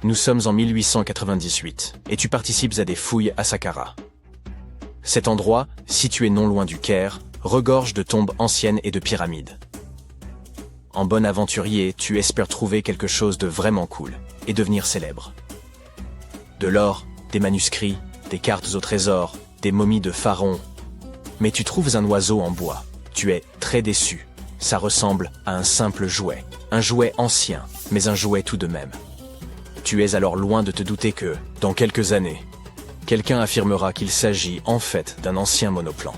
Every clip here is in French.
Nous sommes en 1898 et tu participes à des fouilles à Saqqara. Cet endroit, situé non loin du Caire, regorge de tombes anciennes et de pyramides. En bon aventurier, tu espères trouver quelque chose de vraiment cool et devenir célèbre. De l'or, des manuscrits, des cartes au trésor, des momies de pharaons. Mais tu trouves un oiseau en bois. Tu es très déçu. Ça ressemble à un simple jouet. Un jouet ancien, mais un jouet tout de même. Tu es alors loin de te douter que, dans quelques années, quelqu'un affirmera qu'il s'agit en fait d'un ancien monoplan.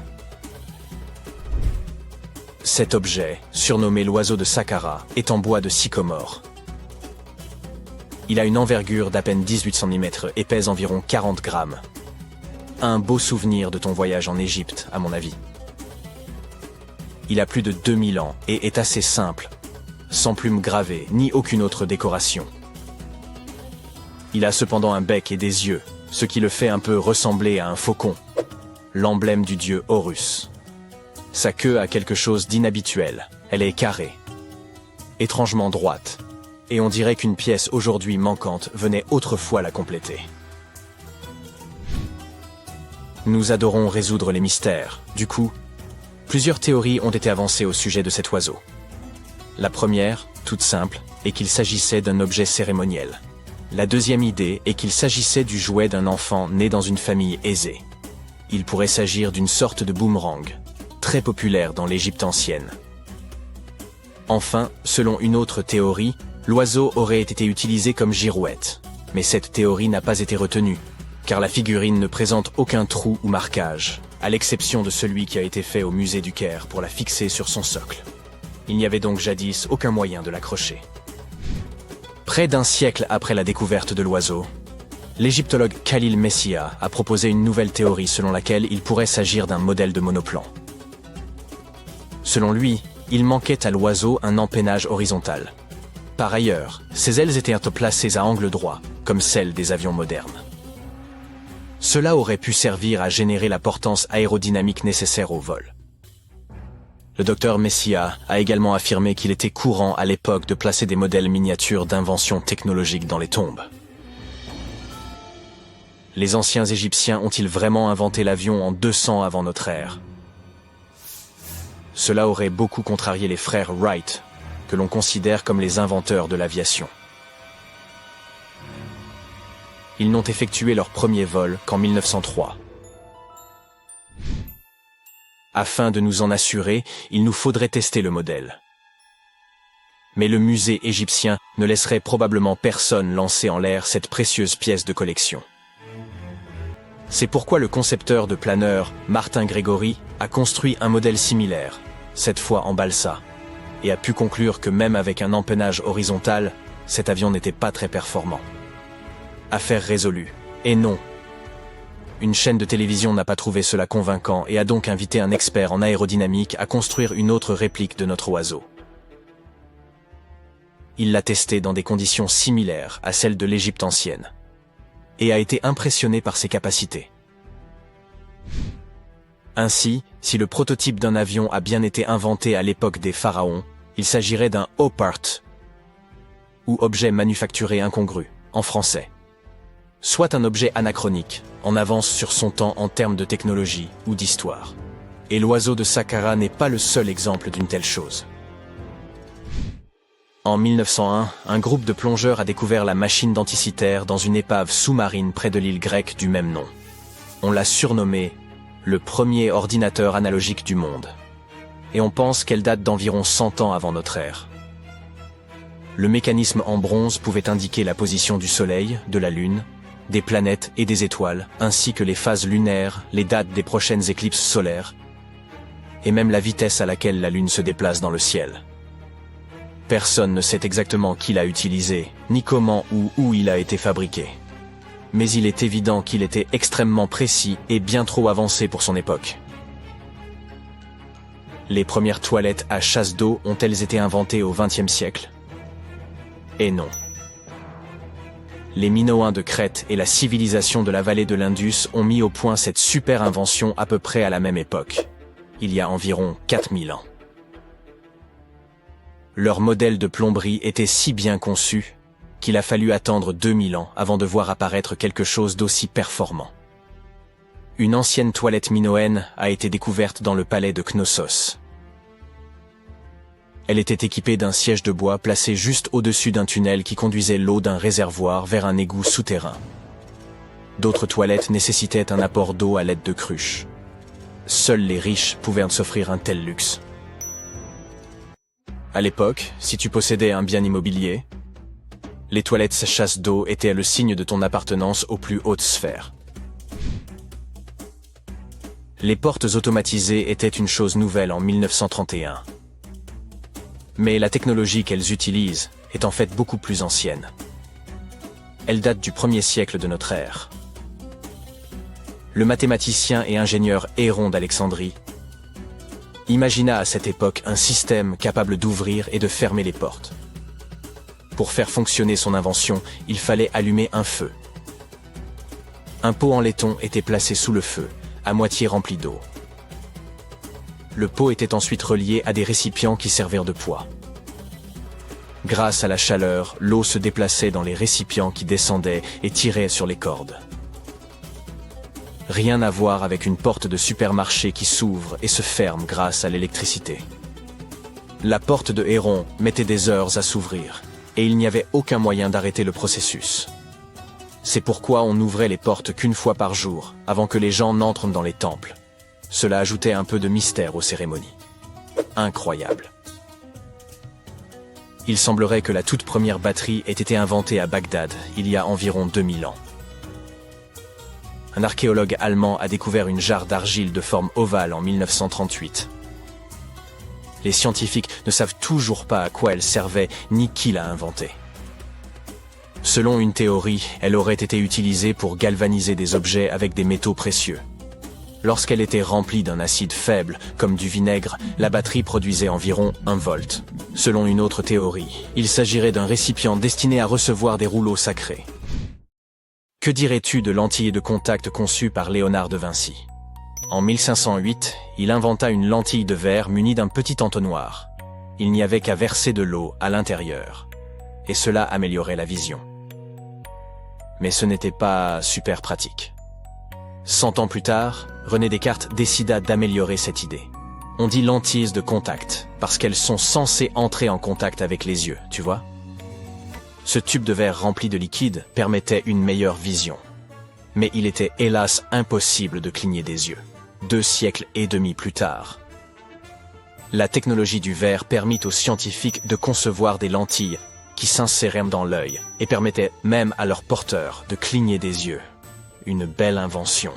Cet objet, surnommé l'oiseau de Saqqara, est en bois de sycomore. Il a une envergure d'à peine 18 cm et pèse environ 40 grammes. Un beau souvenir de ton voyage en Égypte, à mon avis. Il a plus de 2000 ans et est assez simple, sans plumes gravées ni aucune autre décoration. Il a cependant un bec et des yeux, ce qui le fait un peu ressembler à un faucon, l'emblème du dieu Horus. Sa queue a quelque chose d'inhabituel, elle est carrée, étrangement droite, et on dirait qu'une pièce aujourd'hui manquante venait autrefois la compléter. Nous adorons résoudre les mystères, du coup, plusieurs théories ont été avancées au sujet de cet oiseau. La première, toute simple, est qu'il s'agissait d'un objet cérémoniel. La deuxième idée est qu'il s'agissait du jouet d'un enfant né dans une famille aisée. Il pourrait s'agir d'une sorte de boomerang, très populaire dans l'Égypte ancienne. Enfin, selon une autre théorie, l'oiseau aurait été utilisé comme girouette. Mais cette théorie n'a pas été retenue, car la figurine ne présente aucun trou ou marquage, à l'exception de celui qui a été fait au musée du Caire pour la fixer sur son socle. Il n'y avait donc jadis aucun moyen de l'accrocher. Près d'un siècle après la découverte de l'oiseau, l'égyptologue Khalil Messia a proposé une nouvelle théorie selon laquelle il pourrait s'agir d'un modèle de monoplan. Selon lui, il manquait à l'oiseau un empennage horizontal. Par ailleurs, ses ailes étaient placées à angle droit, comme celles des avions modernes. Cela aurait pu servir à générer la portance aérodynamique nécessaire au vol. Le docteur Messia a également affirmé qu'il était courant à l'époque de placer des modèles miniatures d'inventions technologiques dans les tombes. Les anciens Égyptiens ont-ils vraiment inventé l'avion en 200 avant notre ère? Cela aurait beaucoup contrarié les frères Wright, que l'on considère comme les inventeurs de l'aviation. Ils n'ont effectué leur premier vol qu'en 1903. Afin de nous en assurer, il nous faudrait tester le modèle. Mais le musée égyptien ne laisserait probablement personne lancer en l'air cette précieuse pièce de collection. C'est pourquoi le concepteur de planeurs, Martin Grégory, a construit un modèle similaire, cette fois en balsa, et a pu conclure que même avec un empennage horizontal, cet avion n'était pas très performant. Affaire résolue. Et non. Une chaîne de télévision n'a pas trouvé cela convaincant et a donc invité un expert en aérodynamique à construire une autre réplique de notre oiseau. Il l'a testé dans des conditions similaires à celles de l'Égypte ancienne et a été impressionné par ses capacités. Ainsi, si le prototype d'un avion a bien été inventé à l'époque des pharaons, il s'agirait d'un OPART, ou objet manufacturé incongru, en français. Soit un objet anachronique, en avance sur son temps en termes de technologie ou d'histoire. Et l'oiseau de Saqqara n'est pas le seul exemple d'une telle chose. En 1901, un groupe de plongeurs a découvert la machine d'Anticythère dans une épave sous-marine près de l'île grecque du même nom. On l'a surnommée le premier ordinateur analogique du monde. Et on pense qu'elle date d'environ 100 ans avant notre ère. Le mécanisme en bronze pouvait indiquer la position du Soleil, de la Lune, des planètes et des étoiles, ainsi que les phases lunaires, les dates des prochaines éclipses solaires, et même la vitesse à laquelle la Lune se déplace dans le ciel. Personne ne sait exactement qui l'a utilisé, ni comment ou où il a été fabriqué. Mais il est évident qu'il était extrêmement précis et bien trop avancé pour son époque. Les premières toilettes à chasse d'eau ont-elles été inventées au XXe siècle? Et non. Les Minoens de Crète et la civilisation de la vallée de l'Indus ont mis au point cette super invention à peu près à la même époque, il y a environ 4000 ans. Leur modèle de plomberie était si bien conçu qu'il a fallu attendre 2000 ans avant de voir apparaître quelque chose d'aussi performant. Une ancienne toilette minoenne a été découverte dans le palais de Knossos. Elle était équipée d'un siège de bois placé juste au-dessus d'un tunnel qui conduisait l'eau d'un réservoir vers un égout souterrain. D'autres toilettes nécessitaient un apport d'eau à l'aide de cruches. Seuls les riches pouvaient s'offrir un tel luxe. À l'époque, si tu possédais un bien immobilier, les toilettes chasses d'eau étaient le signe de ton appartenance aux plus hautes sphères. Les portes automatisées étaient une chose nouvelle en 1931. Mais la technologie qu'elles utilisent est en fait beaucoup plus ancienne. Elle date du 1er siècle de notre ère. Le mathématicien et ingénieur Héron d'Alexandrie imagina à cette époque un système capable d'ouvrir et de fermer les portes. Pour faire fonctionner son invention, il fallait allumer un feu. Un pot en laiton était placé sous le feu, à moitié rempli d'eau. Le pot était ensuite relié à des récipients qui servirent de poids. Grâce à la chaleur, l'eau se déplaçait dans les récipients qui descendaient et tiraient sur les cordes. Rien à voir avec une porte de supermarché qui s'ouvre et se ferme grâce à l'électricité. La porte de Héron mettait des heures à s'ouvrir, et il n'y avait aucun moyen d'arrêter le processus. C'est pourquoi on n'ouvrait les portes qu'une fois par jour, avant que les gens n'entrent dans les temples. Cela ajoutait un peu de mystère aux cérémonies. Incroyable. Il semblerait que la toute première batterie ait été inventée à Bagdad, il y a environ 2000 ans. Un archéologue allemand a découvert une jarre d'argile de forme ovale en 1938. Les scientifiques ne savent toujours pas à quoi elle servait ni qui l'a inventée. Selon une théorie, elle aurait été utilisée pour galvaniser des objets avec des métaux précieux. Lorsqu'elle était remplie d'un acide faible, comme du vinaigre, la batterie produisait environ 1 volt. Selon une autre théorie, il s'agirait d'un récipient destiné à recevoir des rouleaux sacrés. Que dirais-tu de lentilles de contact conçues par Léonard de Vinci? En 1508, il inventa une lentille de verre munie d'un petit entonnoir. Il n'y avait qu'à verser de l'eau à l'intérieur, et cela améliorait la vision. Mais ce n'était pas super pratique. 100 ans plus tard, René Descartes décida d'améliorer cette idée. On dit lentilles de contact, parce qu'elles sont censées entrer en contact avec les yeux, tu vois? Ce tube de verre rempli de liquide permettait une meilleure vision. Mais il était hélas impossible de cligner des yeux. 2 siècles et demi plus tard. La technologie du verre permit aux scientifiques de concevoir des lentilles qui s'inséraient dans l'œil et permettaient même à leurs porteurs de cligner des yeux. Une belle invention.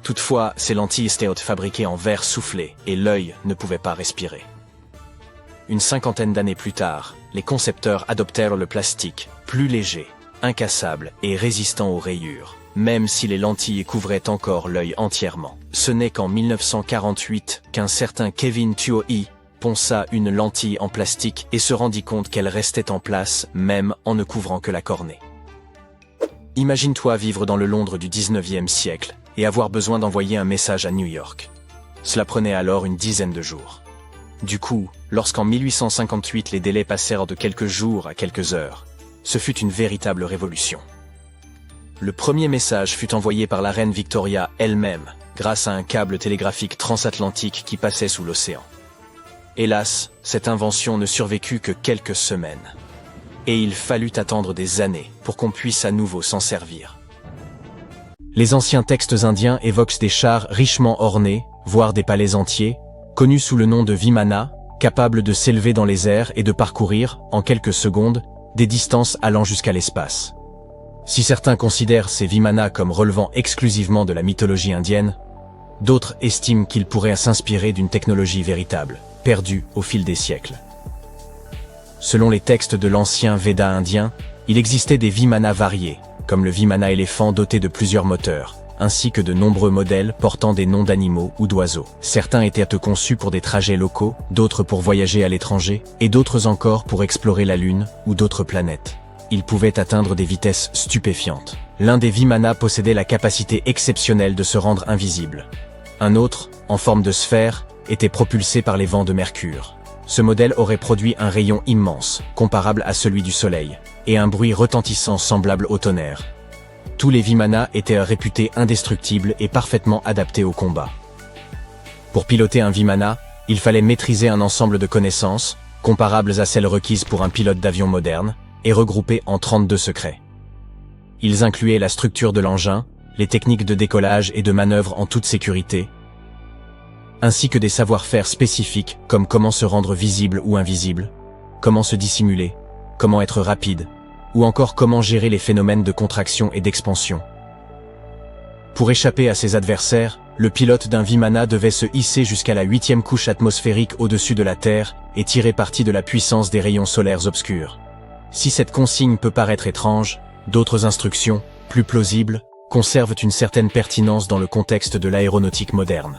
Toutefois, ces lentilles étaient fabriquées en verre soufflé et l'œil ne pouvait pas respirer. Une 50aine d'années plus tard, les concepteurs adoptèrent le plastique, plus léger, incassable et résistant aux rayures, même si les lentilles couvraient encore l'œil entièrement. Ce n'est qu'en 1948 qu'un certain Kevin Tuohy ponça une lentille en plastique et se rendit compte qu'elle restait en place même en ne couvrant que la cornée. Imagine-toi vivre dans le Londres du 19e siècle et avoir besoin d'envoyer un message à New York. Cela prenait alors une dizaine de jours. Du coup, lorsqu'en 1858 les délais passèrent de quelques jours à quelques heures, ce fut une véritable révolution. Le premier message fut envoyé par la reine Victoria elle-même, grâce à un câble télégraphique transatlantique qui passait sous l'océan. Hélas, cette invention ne survécut que quelques semaines. Et il fallut attendre des années pour qu'on puisse à nouveau s'en servir. Les anciens textes indiens évoquent des chars richement ornés, voire des palais entiers, connus sous le nom de Vimana, capables de s'élever dans les airs et de parcourir, en quelques secondes, des distances allant jusqu'à l'espace. Si certains considèrent ces Vimana comme relevant exclusivement de la mythologie indienne, d'autres estiment qu'ils pourraient s'inspirer d'une technologie véritable, perdue au fil des siècles. Selon les textes de l'ancien Veda indien, il existait des Vimana variés, comme le Vimana éléphant doté de plusieurs moteurs, ainsi que de nombreux modèles portant des noms d'animaux ou d'oiseaux. Certains étaient conçus pour des trajets locaux, d'autres pour voyager à l'étranger, et d'autres encore pour explorer la Lune ou d'autres planètes. Ils pouvaient atteindre des vitesses stupéfiantes. L'un des Vimana possédait la capacité exceptionnelle de se rendre invisible. Un autre, en forme de sphère, était propulsé par les vents de Mercure. ce modèle aurait produit un rayon immense, comparable à celui du Soleil, et un bruit retentissant semblable au tonnerre. Tous les Vimana étaient réputés indestructibles et parfaitement adaptés au combat. Pour piloter un Vimana, il fallait maîtriser un ensemble de connaissances, comparables à celles requises pour un pilote d'avion moderne, et regroupées en 32 secrets. Ils incluaient la structure de l'engin, les techniques de décollage et de manœuvre en toute sécurité, ainsi que des savoir-faire spécifiques comme comment se rendre visible ou invisible, comment se dissimuler, comment être rapide, ou encore comment gérer les phénomènes de contraction et d'expansion. Pour échapper à ses adversaires, le pilote d'un Vimana devait se hisser jusqu'à la 8e couche atmosphérique au-dessus de la Terre et tirer parti de la puissance des rayons solaires obscurs. Si cette consigne peut paraître étrange, d'autres instructions, plus plausibles, conservent une certaine pertinence dans le contexte de l'aéronautique moderne.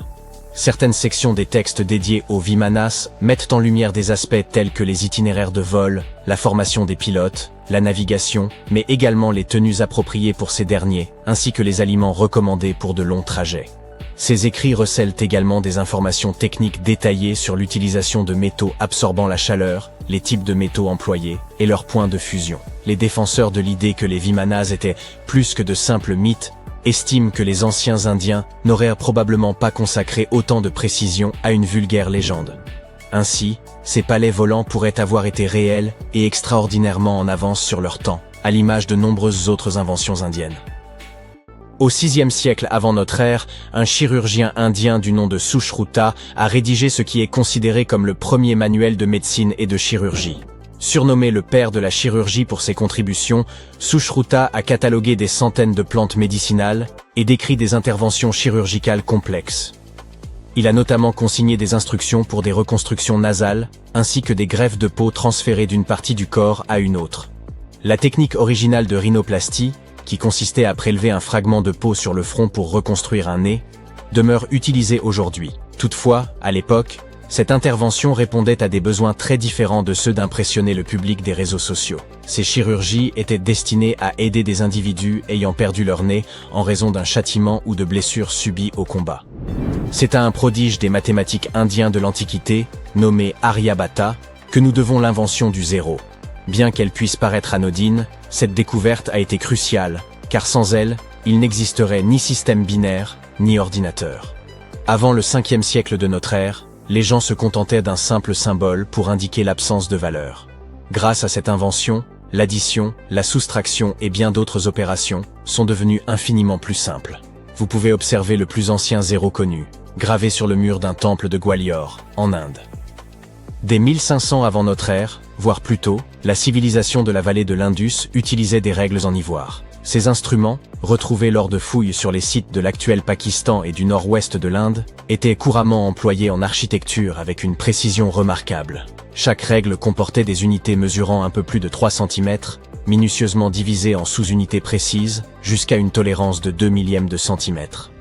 Certaines sections des textes dédiés aux Vimanas mettent en lumière des aspects tels que les itinéraires de vol, la formation des pilotes, la navigation, mais également les tenues appropriées pour ces derniers, ainsi que les aliments recommandés pour de longs trajets. Ces écrits recèlent également des informations techniques détaillées sur l'utilisation de métaux absorbant la chaleur, les types de métaux employés et leurs points de fusion. Les défenseurs de l'idée que les Vimanas étaient plus que de simples mythes estiment que les anciens Indiens n'auraient probablement pas consacré autant de précision à une vulgaire légende. Ainsi, ces palais volants pourraient avoir été réels et extraordinairement en avance sur leur temps, à l'image de nombreuses autres inventions indiennes. Au VIe siècle avant notre ère, un chirurgien indien du nom de Sushruta a rédigé ce qui est considéré comme le premier manuel de médecine et de chirurgie. Surnommé le père de la chirurgie pour ses contributions, Sushruta a catalogué des centaines de plantes médicinales et décrit des interventions chirurgicales complexes. Il a notamment consigné des instructions pour des reconstructions nasales, ainsi que des greffes de peau transférées d'une partie du corps à une autre. La technique originale de rhinoplastie, qui consistait à prélever un fragment de peau sur le front pour reconstruire un nez, demeure utilisée aujourd'hui. Toutefois, à l'époque, cette intervention répondait à des besoins très différents de ceux d'impressionner le public des réseaux sociaux. Ces chirurgies étaient destinées à aider des individus ayant perdu leur nez en raison d'un châtiment ou de blessures subies au combat. C'est à un prodige des mathématiques indiens de l'Antiquité, nommé Aryabhata, que nous devons l'invention du zéro. Bien qu'elle puisse paraître anodine, cette découverte a été cruciale, car sans elle, il n'existerait ni système binaire, ni ordinateur. Avant le 5e siècle de notre ère, les gens se contentaient d'un simple symbole pour indiquer l'absence de valeur. Grâce à cette invention, l'addition, la soustraction et bien d'autres opérations sont devenues infiniment plus simples. Vous pouvez observer le plus ancien zéro connu, gravé sur le mur d'un temple de Gwalior, en Inde. Dès 1500 avant notre ère, voire plus tôt, la civilisation de la vallée de l'Indus utilisait des règles en ivoire. Ces instruments, retrouvés lors de fouilles sur les sites de l'actuel Pakistan et du nord-ouest de l'Inde, étaient couramment employés en architecture avec une précision remarquable. Chaque règle comportait des unités mesurant un peu plus de 3 cm, minutieusement divisées en sous-unités précises, jusqu'à une tolérance de 2 millièmes de centimètre.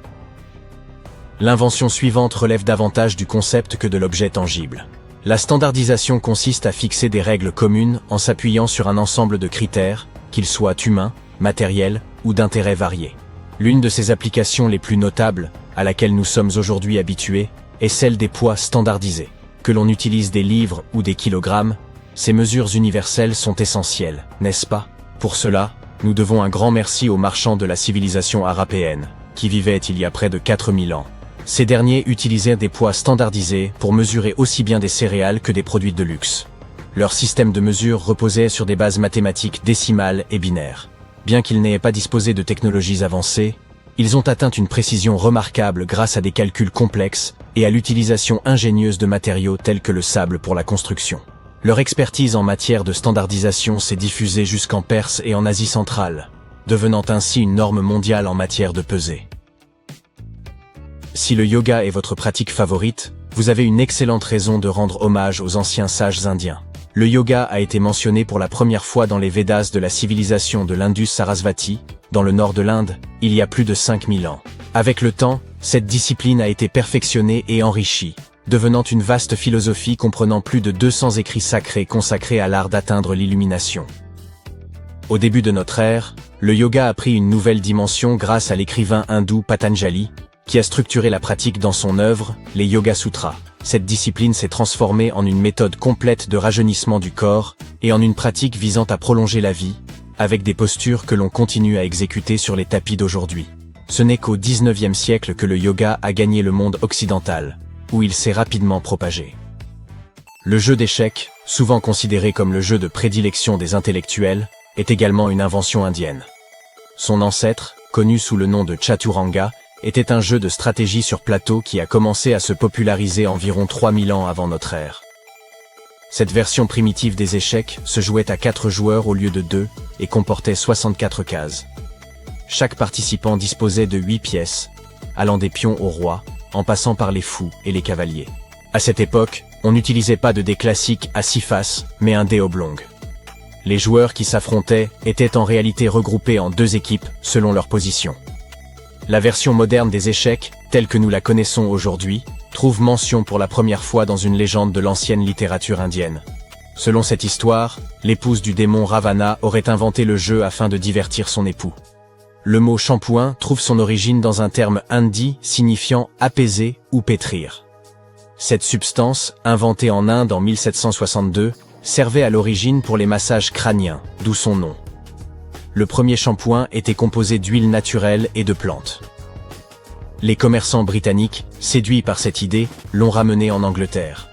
L'invention suivante relève davantage du concept que de l'objet tangible. La standardisation consiste à fixer des règles communes en s'appuyant sur un ensemble de critères, qu'ils soient humains, matériels ou d'intérêts variés. L'une de ces applications les plus notables, à laquelle nous sommes aujourd'hui habitués, est celle des poids standardisés. Que l'on utilise des livres ou des kilogrammes, ces mesures universelles sont essentielles, n'est-ce pas? Pour cela, nous devons un grand merci aux marchands de la civilisation arapéenne, qui vivaient il y a près de 4000 ans. Ces derniers utilisaient des poids standardisés pour mesurer aussi bien des céréales que des produits de luxe. Leur système de mesure reposait sur des bases mathématiques décimales et binaires. Bien qu'ils n'aient pas disposé de technologies avancées, ils ont atteint une précision remarquable grâce à des calculs complexes et à l'utilisation ingénieuse de matériaux tels que le sable pour la construction. Leur expertise en matière de standardisation s'est diffusée jusqu'en Perse et en Asie centrale, devenant ainsi une norme mondiale en matière de pesée. Si le yoga est votre pratique favorite, vous avez une excellente raison de rendre hommage aux anciens sages indiens. Le yoga a été mentionné pour la première fois dans les Védas de la civilisation de l'Indus-Sarasvati, dans le nord de l'Inde, il y a plus de 5000 ans. Avec le temps, cette discipline a été perfectionnée et enrichie, devenant une vaste philosophie comprenant plus de 200 écrits sacrés consacrés à l'art d'atteindre l'illumination. Au début de notre ère, le yoga a pris une nouvelle dimension grâce à l'écrivain hindou Patanjali, qui a structuré la pratique dans son œuvre, les Yoga Sutras. cette discipline s'est transformée en une méthode complète de rajeunissement du corps et en une pratique visant à prolonger la vie, avec des postures que l'on continue à exécuter sur les tapis d'aujourd'hui. Ce n'est qu'au XIXe siècle que le yoga a gagné le monde occidental, où il s'est rapidement propagé. Le jeu d'échecs, souvent considéré comme le jeu de prédilection des intellectuels, est également une invention indienne. Son ancêtre, connu sous le nom de Chaturanga, était un jeu de stratégie sur plateau qui a commencé à se populariser environ 3000 ans avant notre ère. Cette version primitive des échecs se jouait à 4 joueurs au lieu de 2 et comportait 64 cases. Chaque participant disposait de 8 pièces, allant des pions au roi, en passant par les fous et les cavaliers. À cette époque, on n'utilisait pas de dés classiques à 6 faces, mais un dé oblong. Les joueurs qui s'affrontaient étaient en réalité regroupés en 2 équipes selon leur position. La version moderne des échecs, telle que nous la connaissons aujourd'hui, trouve mention pour la première fois dans une légende de l'ancienne littérature indienne. Selon cette histoire, l'épouse du démon Ravana aurait inventé le jeu afin de divertir son époux. Le mot shampooing trouve son origine dans un terme hindi signifiant apaiser ou pétrir. Cette substance, inventée en Inde en 1762, servait à l'origine pour les massages crâniens, d'où son nom. Le premier shampoing était composé d'huile naturelle et de plantes. Les commerçants britanniques, séduits par cette idée, l'ont ramené en Angleterre.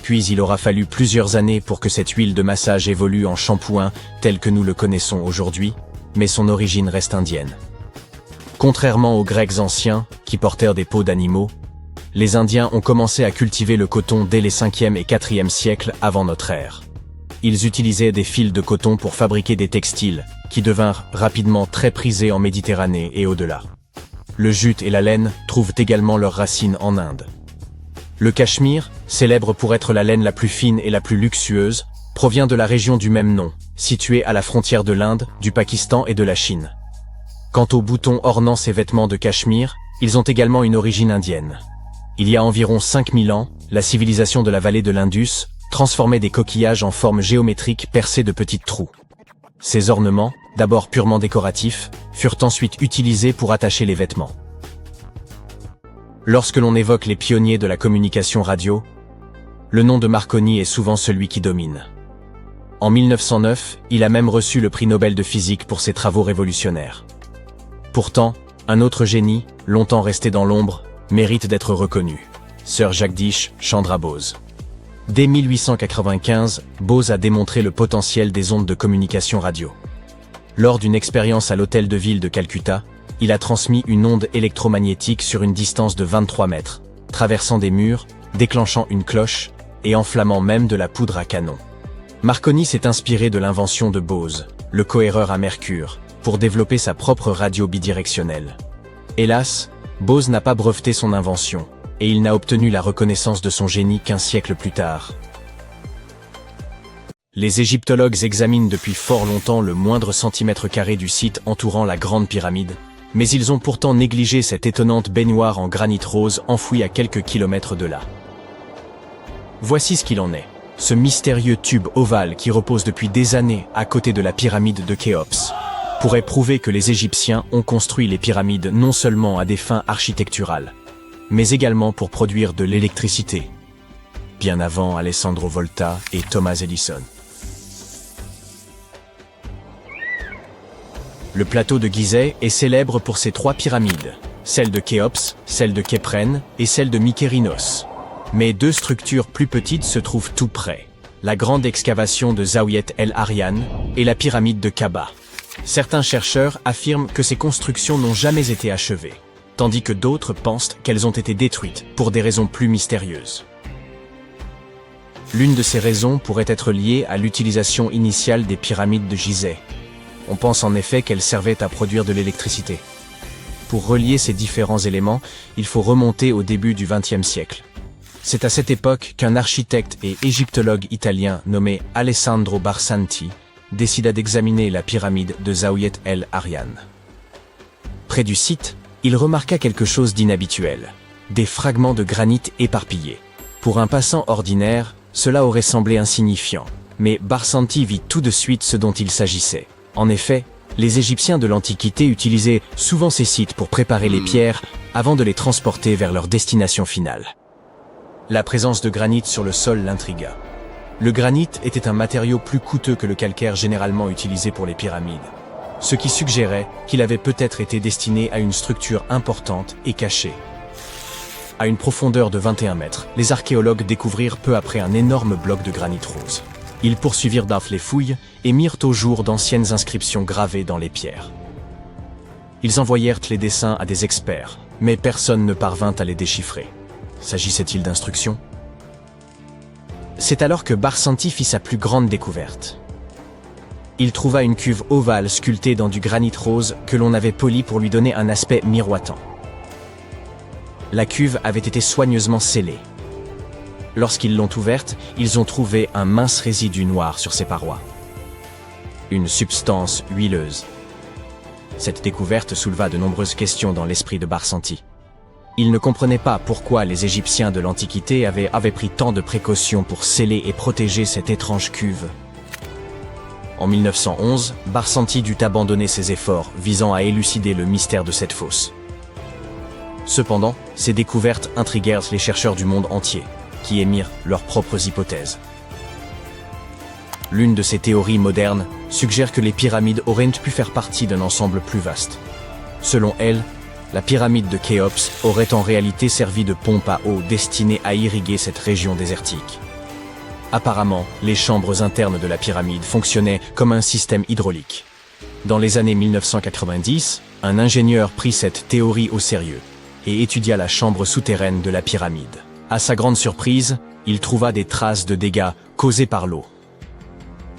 Puis il aura fallu plusieurs années pour que cette huile de massage évolue en shampoing tel que nous le connaissons aujourd'hui, mais son origine reste indienne. Contrairement aux Grecs anciens, qui portèrent des peaux d'animaux, les Indiens ont commencé à cultiver le coton dès les 5e et 4e siècles avant notre ère. Ils utilisaient des fils de coton pour fabriquer des textiles, qui devinrent rapidement très prisés en Méditerranée et au-delà. Le jute et la laine trouvent également leurs racines en Inde. Le Cachemire, célèbre pour être la laine la plus fine et la plus luxueuse, provient de la région du même nom, située à la frontière de l'Inde, du Pakistan et de la Chine. Quant aux boutons ornant ces vêtements de Cachemire, ils ont également une origine indienne. Il y a environ 5000 ans, la civilisation de la vallée de l'Indus transformait des coquillages en forme géométrique percés de petits trous. Ces ornements, d'abord purement décoratifs, furent ensuite utilisés pour attacher les vêtements. Lorsque l'on évoque les pionniers de la communication radio, le nom de Marconi est souvent celui qui domine. En 1909, il a même reçu le prix Nobel de physique pour ses travaux révolutionnaires. Pourtant, un autre génie, longtemps resté dans l'ombre, mérite d'être reconnu. Sir Jagdish Chandra Bose. Dès 1895, Bose a démontré le potentiel des ondes de communication radio. Lors d'une expérience à l'hôtel de ville de Calcutta, il a transmis une onde électromagnétique sur une distance de 23 mètres, traversant des murs, déclenchant une cloche et enflammant même de la poudre à canon. Marconi s'est inspiré de l'invention de Bose, le cohéreur à mercure, pour développer sa propre radio bidirectionnelle. Hélas, Bose n'a pas breveté son invention, et il n'a obtenu la reconnaissance de son génie qu'1 siècle plus tard. Les égyptologues examinent depuis fort longtemps le moindre centimètre carré du site entourant la Grande Pyramide, mais ils ont pourtant négligé cette étonnante baignoire en granit rose enfouie à quelques kilomètres de là. Voici ce qu'il en est. Ce mystérieux tube ovale qui repose depuis des années à côté de la pyramide de Khéops pourrait prouver que les Égyptiens ont construit les pyramides non seulement à des fins architecturales, mais également pour produire de l'électricité, bien avant Alessandro Volta et Thomas Edison. Le plateau de Gizeh est célèbre pour ses 3 pyramides, celle de Khéops, celle de Képhren et celle de Mykérinos. Mais 2 structures plus petites se trouvent tout près, la grande excavation de Zawiet El Aryan et la pyramide de Kaaba. Certains chercheurs affirment que ces constructions n'ont jamais été achevées, tandis que d'autres pensent qu'elles ont été détruites pour des raisons plus mystérieuses. L'une de ces raisons pourrait être liée à l'utilisation initiale des pyramides de Gizeh. On pense en effet qu'elles servaient à produire de l'électricité. Pour relier ces différents éléments, il faut remonter au début du XXe siècle. C'est à cette époque qu'un architecte et égyptologue italien nommé Alessandro Barsanti décida d'examiner la pyramide de Zawiet El Aryan. Près du site, il remarqua quelque chose d'inhabituel, des fragments de granit éparpillés. Pour un passant ordinaire, cela aurait semblé insignifiant, mais Barsanti vit tout de suite ce dont il s'agissait. En effet, les Égyptiens de l'Antiquité utilisaient souvent ces sites pour préparer les pierres avant de les transporter vers leur destination finale. La présence de granit sur le sol l'intrigua. Le granit était un matériau plus coûteux que le calcaire généralement utilisé pour les pyramides, ce qui suggérait qu'il avait peut-être été destiné à une structure importante et cachée. À une profondeur de 21 mètres, les archéologues découvrirent peu après un énorme bloc de granit rose. Ils poursuivirent les fouilles et mirent au jour d'anciennes inscriptions gravées dans les pierres. Ils envoyèrent les dessins à des experts, mais personne ne parvint à les déchiffrer. S'agissait-il d'instructions? C'est alors que Barsanti fit sa plus grande découverte. Il trouva une cuve ovale sculptée dans du granit rose que l'on avait poli pour lui donner un aspect miroitant. La cuve avait été soigneusement scellée. Lorsqu'ils l'ont ouverte, ils ont trouvé un mince résidu noir sur ses parois. Une substance huileuse. Cette découverte souleva de nombreuses questions dans l'esprit de Barsanti. Il ne comprenait pas pourquoi les Égyptiens de l'Antiquité avaient pris tant de précautions pour sceller et protéger cette étrange cuve. En 1911, Barsanti dut abandonner ses efforts visant à élucider le mystère de cette fosse. Cependant, ces découvertes intriguèrent les chercheurs du monde entier, qui émirent leurs propres hypothèses. L'une de ces théories modernes suggère que les pyramides auraient pu faire partie d'un ensemble plus vaste. Selon elle, la pyramide de Khéops aurait en réalité servi de pompe à eau destinée à irriguer cette région désertique. Apparemment, les chambres internes de la pyramide fonctionnaient comme un système hydraulique. Dans les années 1990, un ingénieur prit cette théorie au sérieux et étudia la chambre souterraine de la pyramide. À sa grande surprise, il trouva des traces de dégâts causés par l'eau.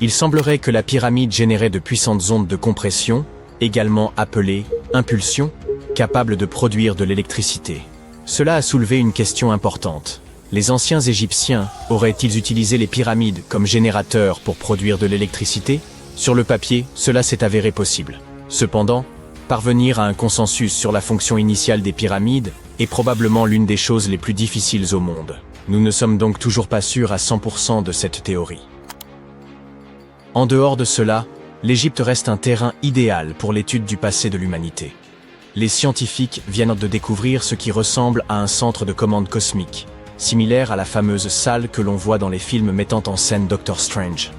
Il semblerait que la pyramide générait de puissantes ondes de compression, également appelées impulsions, capables de produire de l'électricité. Cela a soulevé une question importante. Les anciens Égyptiens auraient-ils utilisé les pyramides comme générateurs pour produire de l'électricité? Sur le papier, cela s'est avéré possible. Cependant, parvenir à un consensus sur la fonction initiale des pyramides est probablement l'une des choses les plus difficiles au monde. Nous ne sommes donc toujours pas sûrs à 100% de cette théorie. En dehors de cela, l'Égypte reste un terrain idéal pour l'étude du passé de l'humanité. Les scientifiques viennent de découvrir ce qui ressemble à un centre de commande cosmique, similaire à la fameuse salle que l'on voit dans les films mettant en scène Doctor Strange.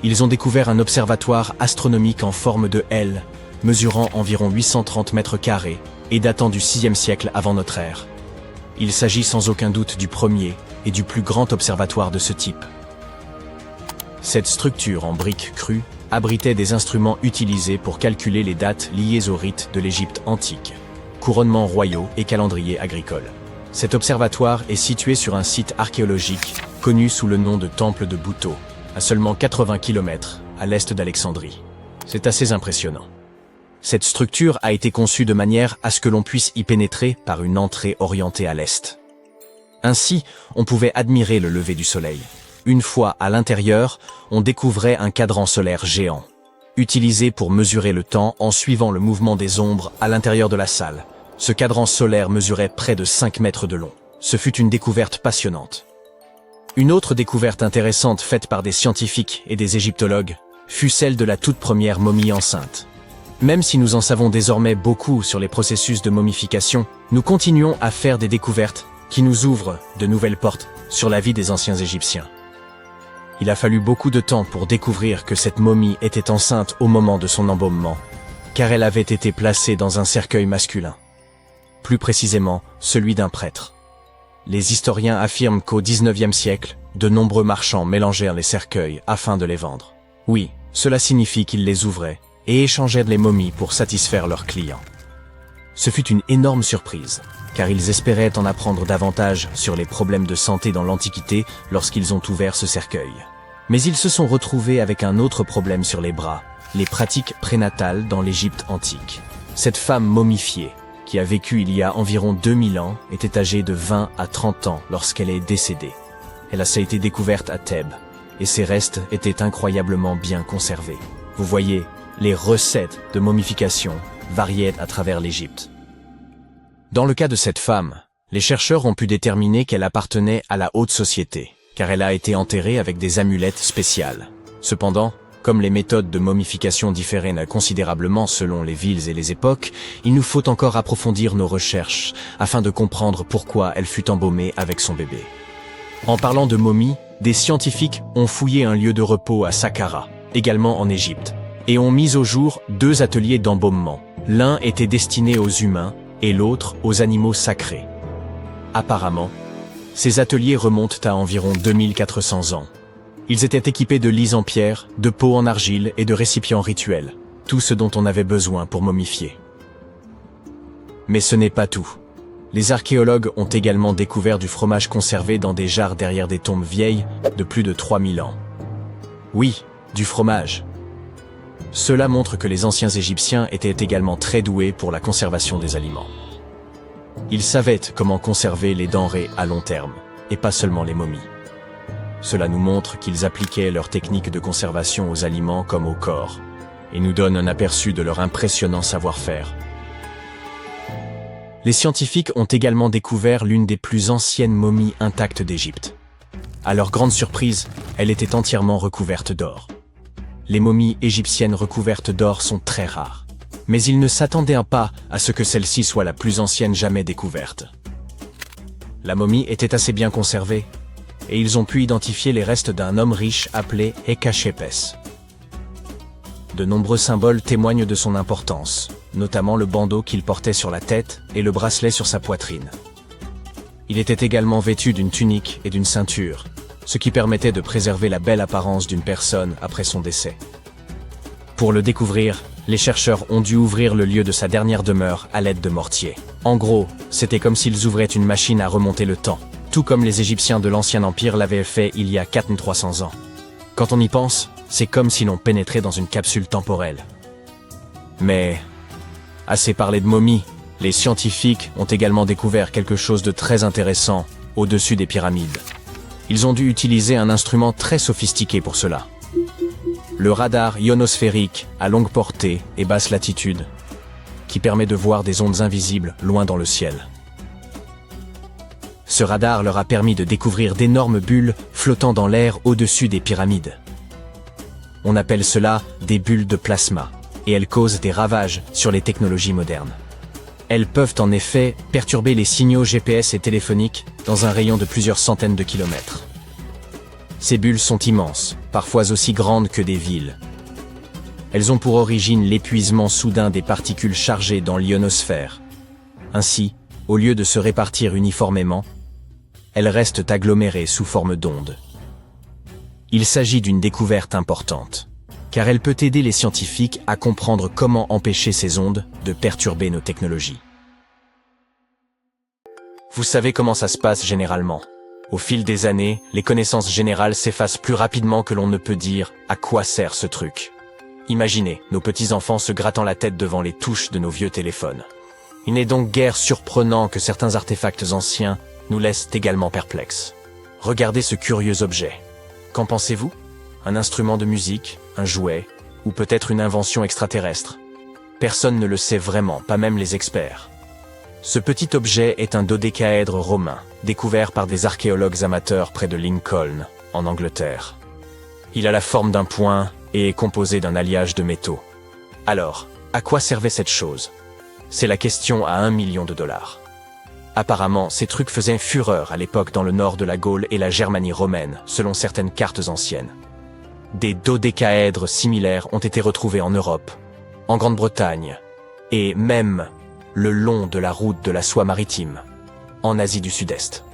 Ils ont découvert un observatoire astronomique en forme de L, mesurant environ 830 mètres carrés et datant du 6e siècle avant notre ère. Il s'agit sans aucun doute du premier et du plus grand observatoire de ce type. Cette structure en briques crues abritait des instruments utilisés pour calculer les dates liées aux rites de l'Égypte antique, couronnements royaux et calendrier agricole. Cet observatoire est situé sur un site archéologique connu sous le nom de Temple de Bouto, à seulement 80 km à l'est d'Alexandrie. C'est assez impressionnant. Cette structure a été conçue de manière à ce que l'on puisse y pénétrer par une entrée orientée à l'est. Ainsi, on pouvait admirer le lever du soleil. Une fois à l'intérieur, on découvrait un cadran solaire géant, utilisé pour mesurer le temps en suivant le mouvement des ombres à l'intérieur de la salle. Ce cadran solaire mesurait près de 5 mètres de long. Ce fut une découverte passionnante. Une autre découverte intéressante faite par des scientifiques et des égyptologues fut celle de la toute première momie enceinte. Même si nous en savons désormais beaucoup sur les processus de momification, nous continuons à faire des découvertes qui nous ouvrent de nouvelles portes sur la vie des anciens Égyptiens. Il a fallu beaucoup de temps pour découvrir que cette momie était enceinte au moment de son embaumement, car elle avait été placée dans un cercueil masculin. Plus précisément, celui d'un prêtre. Les historiens affirment qu'au XIXe siècle, de nombreux marchands mélangèrent les cercueils afin de les vendre. Oui, cela signifie qu'ils les ouvraient et échangèrent les momies pour satisfaire leurs clients. Ce fut une énorme surprise, car ils espéraient en apprendre davantage sur les problèmes de santé dans l'Antiquité lorsqu'ils ont ouvert ce cercueil. Mais ils se sont retrouvés avec un autre problème sur les bras, les pratiques prénatales dans l'Égypte antique. Cette femme momifiée, qui a vécu il y a environ 2000 ans, était âgée de 20 à 30 ans lorsqu'elle est décédée. Elle a été découverte à Thèbes, et ses restes étaient incroyablement bien conservés. Vous voyez, les recettes de momification variaient à travers l'Égypte. Dans le cas de cette femme, les chercheurs ont pu déterminer qu'elle appartenait à la haute société, car elle a été enterrée avec des amulettes spéciales. Cependant, comme les méthodes de momification différaient considérablement selon les villes et les époques, il nous faut encore approfondir nos recherches afin de comprendre pourquoi elle fut embaumée avec son bébé. En parlant de momies, des scientifiques ont fouillé un lieu de repos à Saqqara, également en Égypte, et ont mis au jour 2 ateliers d'embaumement. L'un était destiné aux humains et l'autre aux animaux sacrés. Apparemment, ces ateliers remontent à environ 2400 ans. Ils étaient équipés de lits en pierre, de pots en argile et de récipients rituels, tout ce dont on avait besoin pour momifier. Mais ce n'est pas tout. Les archéologues ont également découvert du fromage conservé dans des jarres derrière des tombes vieilles de plus de 3000 ans. Oui, du fromage. Cela montre que les anciens Égyptiens étaient également très doués pour la conservation des aliments. Ils savaient comment conserver les denrées à long terme, et pas seulement les momies. Cela nous montre qu'ils appliquaient leurs techniques de conservation aux aliments comme au corps, et nous donne un aperçu de leur impressionnant savoir-faire. Les scientifiques ont également découvert l'une des plus anciennes momies intactes d'Égypte. À leur grande surprise, elle était entièrement recouverte d'or. Les momies égyptiennes recouvertes d'or sont très rares, mais ils ne s'attendaient pas à ce que celle-ci soit la plus ancienne jamais découverte. La momie était assez bien conservée, et ils ont pu identifier les restes d'un homme riche appelé Hekashepes. De nombreux symboles témoignent de son importance, notamment le bandeau qu'il portait sur la tête et le bracelet sur sa poitrine. Il était également vêtu d'une tunique et d'une ceinture, ce qui permettait de préserver la belle apparence d'une personne après son décès. Pour le découvrir, les chercheurs ont dû ouvrir le lieu de sa dernière demeure à l'aide de mortiers. En gros, c'était comme s'ils ouvraient une machine à remonter le temps, tout comme les Égyptiens de l'Ancien Empire l'avaient fait il y a 4300 ans. Quand on y pense, c'est comme si l'on pénétrait dans une capsule temporelle. Mais, assez parlé de momies, les scientifiques ont également découvert quelque chose de très intéressant au-dessus des pyramides. Ils ont dû utiliser un instrument très sophistiqué pour cela. Le radar ionosphérique à longue portée et basse latitude, qui permet de voir des ondes invisibles loin dans le ciel. Ce radar leur a permis de découvrir d'énormes bulles flottant dans l'air au-dessus des pyramides. On appelle cela des bulles de plasma, et elles causent des ravages sur les technologies modernes. Elles peuvent en effet perturber les signaux GPS et téléphoniques dans un rayon de plusieurs centaines de kilomètres. Ces bulles sont immenses, parfois aussi grandes que des villes. Elles ont pour origine l'épuisement soudain des particules chargées dans l'ionosphère. Ainsi, au lieu de se répartir uniformément, elles restent agglomérées sous forme d'ondes. Il s'agit d'une découverte importante, car elle peut aider les scientifiques à comprendre comment empêcher ces ondes de perturber nos technologies. Vous savez comment ça se passe généralement. Au fil des années, les connaissances générales s'effacent plus rapidement que l'on ne peut dire à quoi sert ce truc. Imaginez nos petits-enfants se grattant la tête devant les touches de nos vieux téléphones. Il n'est donc guère surprenant que certains artefacts anciens nous laissent également perplexes. Regardez ce curieux objet. Qu'en pensez-vous? Un instrument de musique, un jouet, ou peut-être une invention extraterrestre? Personne ne le sait vraiment, pas même les experts. Ce petit objet est un dodécaèdre romain, découvert par des archéologues amateurs près de Lincoln, en Angleterre. Il a la forme d'un poing et est composé d'un alliage de métaux. Alors, à quoi servait cette chose? C'est la question à $1 million. Apparemment, ces trucs faisaient fureur à l'époque dans le nord de la Gaule et la Germanie romaine, selon certaines cartes anciennes. Des dodécaèdres similaires ont été retrouvés en Europe, en Grande-Bretagne, et même le long de la route de la soie maritime, en Asie du Sud-Est.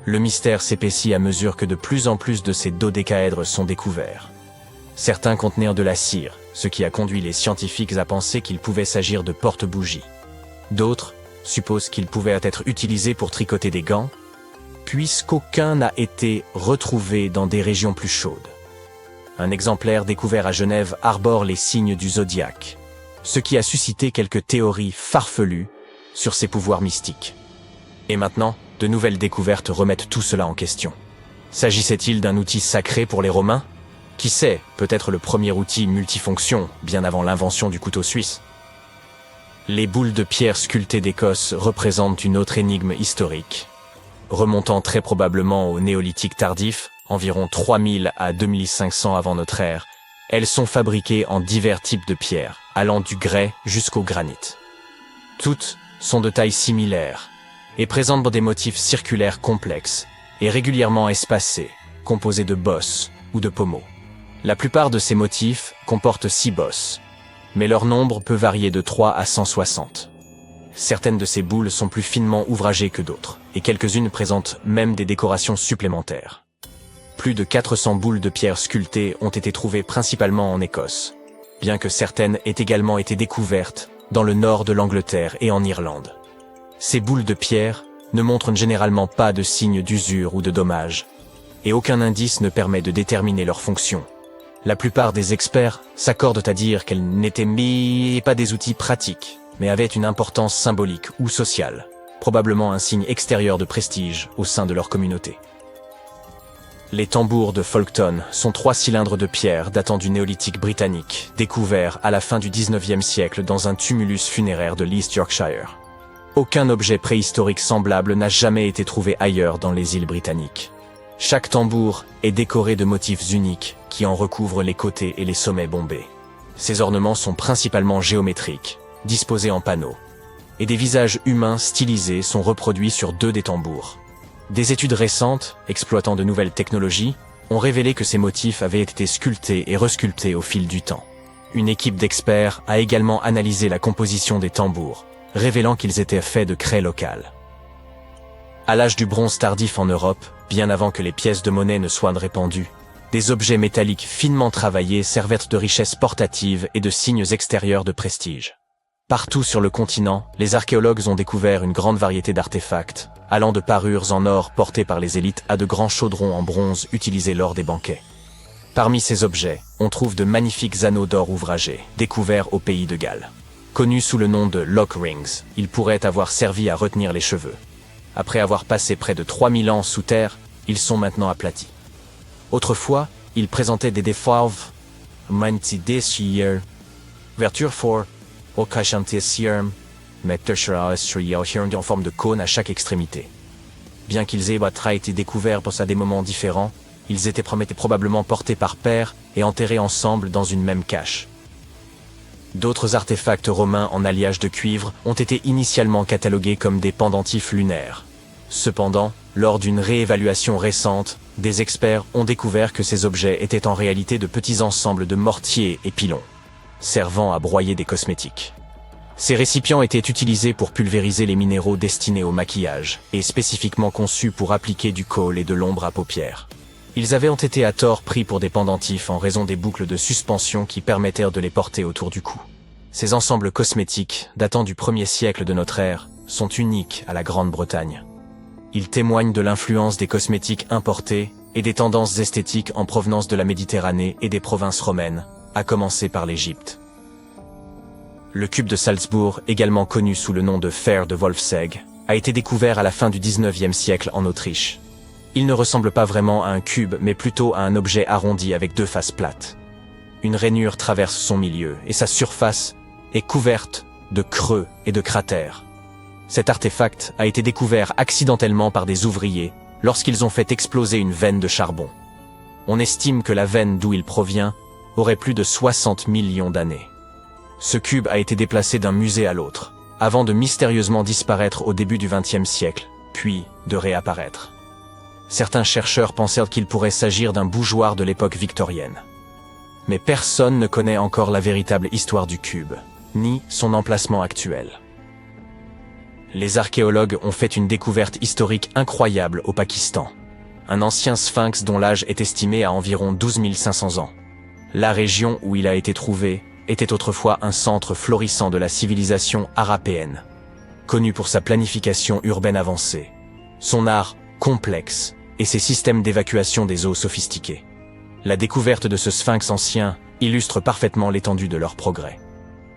Le mystère s'épaissit à mesure que de plus en plus de ces dodécaèdres sont découverts. Certains contenaient de la cire, ce qui a conduit les scientifiques à penser qu'il pouvait s'agir de porte-bougies. D'autres supposent qu'ils pouvaient être utilisés pour tricoter des gants, puisqu'aucun n'a été retrouvé dans des régions plus chaudes. Un exemplaire découvert à Genève arbore les signes du zodiaque, ce qui a suscité quelques théories farfelues sur ses pouvoirs mystiques. Et maintenant, de nouvelles découvertes remettent tout cela en question. S'agissait-il d'un outil sacré pour les Romains? Qui sait, peut-être le premier outil multifonction, bien avant l'invention du couteau suisse. Les boules de pierre sculptées d'Écosse représentent une autre énigme historique. Remontant très probablement au néolithique tardif, environ 3000 à 2500 avant notre ère, elles sont fabriquées en divers types de pierres, allant du grès jusqu'au granit. Toutes sont de taille similaire et présentent des motifs circulaires complexes et régulièrement espacés, composés de bosses ou de pommeaux. La plupart de ces motifs comportent 6 bosses, mais leur nombre peut varier de 3 à 160. Certaines de ces boules sont plus finement ouvragées que d'autres, et quelques-unes présentent même des décorations supplémentaires. Plus de 400 boules de pierre sculptées ont été trouvées principalement en Écosse, bien que certaines aient également été découvertes dans le nord de l'Angleterre et en Irlande. Ces boules de pierre ne montrent généralement pas de signes d'usure ou de dommages, et aucun indice ne permet de déterminer leur fonction. La plupart des experts s'accordent à dire qu'elles n'étaient pas des outils pratiques, mais avaient une importance symbolique ou sociale, probablement un signe extérieur de prestige au sein de leur communauté. Les tambours de Folkton sont 3 cylindres de pierre datant du néolithique britannique, découverts à la fin du XIXe siècle dans un tumulus funéraire de l'East Yorkshire. Aucun objet préhistorique semblable n'a jamais été trouvé ailleurs dans les îles britanniques. Chaque tambour est décoré de motifs uniques qui en recouvrent les côtés et les sommets bombés. Ces ornements sont principalement géométriques, disposés en panneaux, et des visages humains stylisés sont reproduits sur 2 des tambours. Des études récentes, exploitant de nouvelles technologies, ont révélé que ces motifs avaient été sculptés et resculptés au fil du temps. Une équipe d'experts a également analysé la composition des tambours, révélant qu'ils étaient faits de craie locale. À l'âge du bronze tardif en Europe, bien avant que les pièces de monnaie ne soient répandues, des objets métalliques finement travaillés servaient de richesse portative et de signes extérieurs de prestige. Partout sur le continent, les archéologues ont découvert une grande variété d'artefacts, allant de parures en or portées par les élites à de grands chaudrons en bronze utilisés lors des banquets. Parmi ces objets, on trouve de magnifiques anneaux d'or ouvragés, découverts au pays de Galles. Connus sous le nom de lock rings, ils pourraient avoir servi à retenir les cheveux. Après avoir passé près de 3000 ans sous terre, ils sont maintenant aplatis. Autrefois, ils présentaient des défauts, ouverture for en forme de cône à chaque extrémité. Bien qu'ils aient été découverts à des moments différents, ils étaient probablement portés par paires et enterrés ensemble dans une même cache. D'autres artefacts romains en alliage de cuivre ont été initialement catalogués comme des pendentifs lunaires. Cependant, lors d'une réévaluation récente, des experts ont découvert que ces objets étaient en réalité de petits ensembles de mortiers et pilons, servant à broyer des cosmétiques. Ces récipients étaient utilisés pour pulvériser les minéraux destinés au maquillage, et spécifiquement conçus pour appliquer du kohl et de l'ombre à paupières. Ils avaient été à tort pris pour des pendentifs en raison des boucles de suspension qui permettèrent de les porter autour du cou. Ces ensembles cosmétiques, datant du 1er siècle de notre ère, sont uniques à la Grande-Bretagne. Ils témoignent de l'influence des cosmétiques importés et des tendances esthétiques en provenance de la Méditerranée et des provinces romaines, à commencer par l'Égypte. Le cube de Salzbourg, également connu sous le nom de fer de Wolfsegg, a été découvert à la fin du XIXe siècle en Autriche. Il ne ressemble pas vraiment à un cube, mais plutôt à un objet arrondi avec 2 faces plates. Une rainure traverse son milieu, et sa surface est couverte de creux et de cratères. Cet artefact a été découvert accidentellement par des ouvriers lorsqu'ils ont fait exploser une veine de charbon. On estime que la veine d'où il provient aurait plus de 60 millions d'années. Ce cube a été déplacé d'un musée à l'autre, avant de mystérieusement disparaître au début du XXe siècle, puis de réapparaître. Certains chercheurs pensèrent qu'il pourrait s'agir d'un bougeoir de l'époque victorienne. Mais personne ne connaît encore la véritable histoire du cube, ni son emplacement actuel. Les archéologues ont fait une découverte historique incroyable au Pakistan. Un ancien sphinx dont l'âge est estimé à environ 12 500 ans. La région où il a été trouvé était autrefois un centre florissant de la civilisation harapéenne, connu pour sa planification urbaine avancée, son art complexe et ses systèmes d'évacuation des eaux sophistiqués. La découverte de ce sphinx ancien illustre parfaitement l'étendue de leur progrès.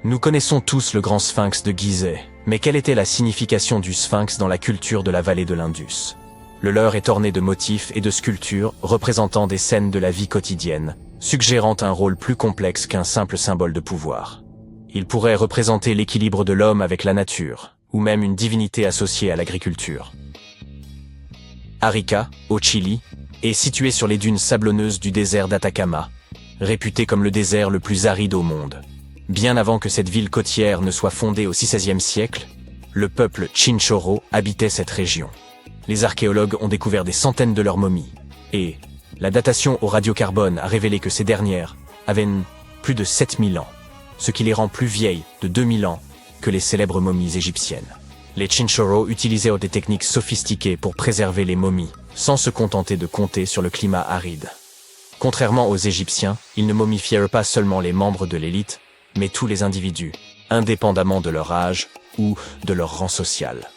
Nous connaissons tous le grand sphinx de Gizeh, mais quelle était la signification du sphinx dans la culture de la vallée de l'Indus? Le leur est orné de motifs et de sculptures représentant des scènes de la vie quotidienne, suggérant un rôle plus complexe qu'un simple symbole de pouvoir. Il pourrait représenter l'équilibre de l'homme avec la nature, ou même une divinité associée à l'agriculture. Arica, au Chili, est situé sur les dunes sablonneuses du désert d'Atacama, réputé comme le désert le plus aride au monde. Bien avant que cette ville côtière ne soit fondée au XVIe siècle, le peuple Chinchorro habitait cette région. Les archéologues ont découvert des centaines de leurs momies. Et la datation au radiocarbone a révélé que ces dernières avaient plus de 7000 ans, ce qui les rend plus vieilles de 2000 ans que les célèbres momies égyptiennes. Les Chinchorro utilisaient des techniques sophistiquées pour préserver les momies, sans se contenter de compter sur le climat aride. Contrairement aux Égyptiens, ils ne momifièrent pas seulement les membres de l'élite, mais tous les individus, indépendamment de leur âge ou de leur rang social.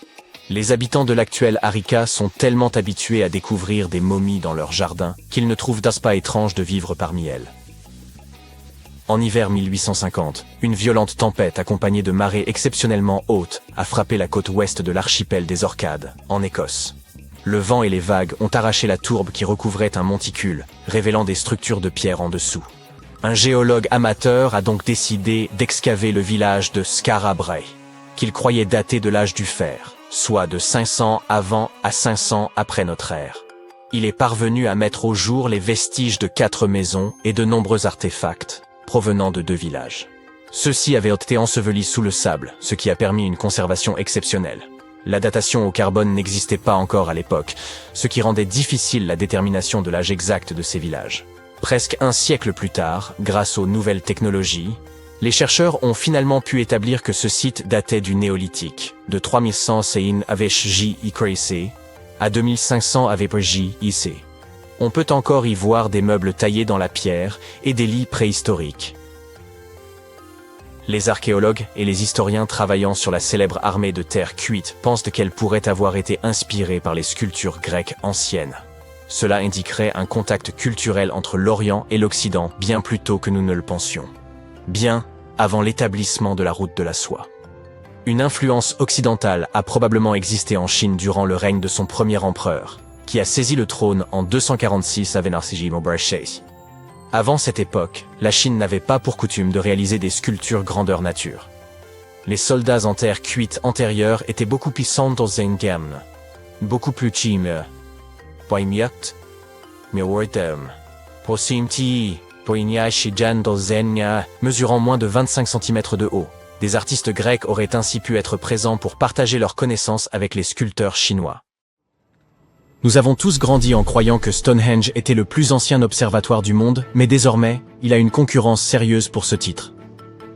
Les habitants de l'actuel Arica sont tellement habitués à découvrir des momies dans leur jardin qu'ils ne trouvent pas étrange de vivre parmi elles. En hiver 1850, une violente tempête accompagnée de marées exceptionnellement hautes a frappé la côte ouest de l'archipel des Orcades, en Écosse. Le vent et les vagues ont arraché la tourbe qui recouvrait un monticule, révélant des structures de pierre en dessous. Un géologue amateur a donc décidé d'excaver le village de Skara Brae, qu'il croyait dater de l'âge du fer, soit de 500 avant à 500 après notre ère. Il est parvenu à mettre au jour les vestiges de 4 maisons et de nombreux artefacts provenant de 2 villages. Ceux-ci avaient été ensevelis sous le sable, ce qui a permis une conservation exceptionnelle. La datation au carbone n'existait pas encore à l'époque, ce qui rendait difficile la détermination de l'âge exact de ces villages. Presque un siècle plus tard, grâce aux nouvelles technologies, les chercheurs ont finalement pu établir que ce site datait du néolithique, de 3100 J.I.C. à 2500 J.I.C. On peut encore y voir des meubles taillés dans la pierre et des lits préhistoriques. Les archéologues et les historiens travaillant sur la célèbre armée de terre cuite pensent qu'elle pourrait avoir été inspirée par les sculptures grecques anciennes. Cela indiquerait un contact culturel entre l'Orient et l'Occident bien plus tôt que nous ne le pensions. Bien avant l'établissement de la route de la soie. Une influence occidentale a probablement existé en Chine durant le règne de son premier empereur, qui a saisi le trône en 246 avant Narcisse. Avant cette époque, la Chine n'avait pas pour coutume de réaliser des sculptures grandeur nature. Les soldats en terre cuite antérieure étaient beaucoup plus gamme, beaucoup plus chime, mesurant moins de 25 cm de haut. Des artistes grecs auraient ainsi pu être présents pour partager leurs connaissances avec les sculpteurs chinois. Nous avons tous grandi en croyant que Stonehenge était le plus ancien observatoire du monde, mais désormais, il a une concurrence sérieuse pour ce titre.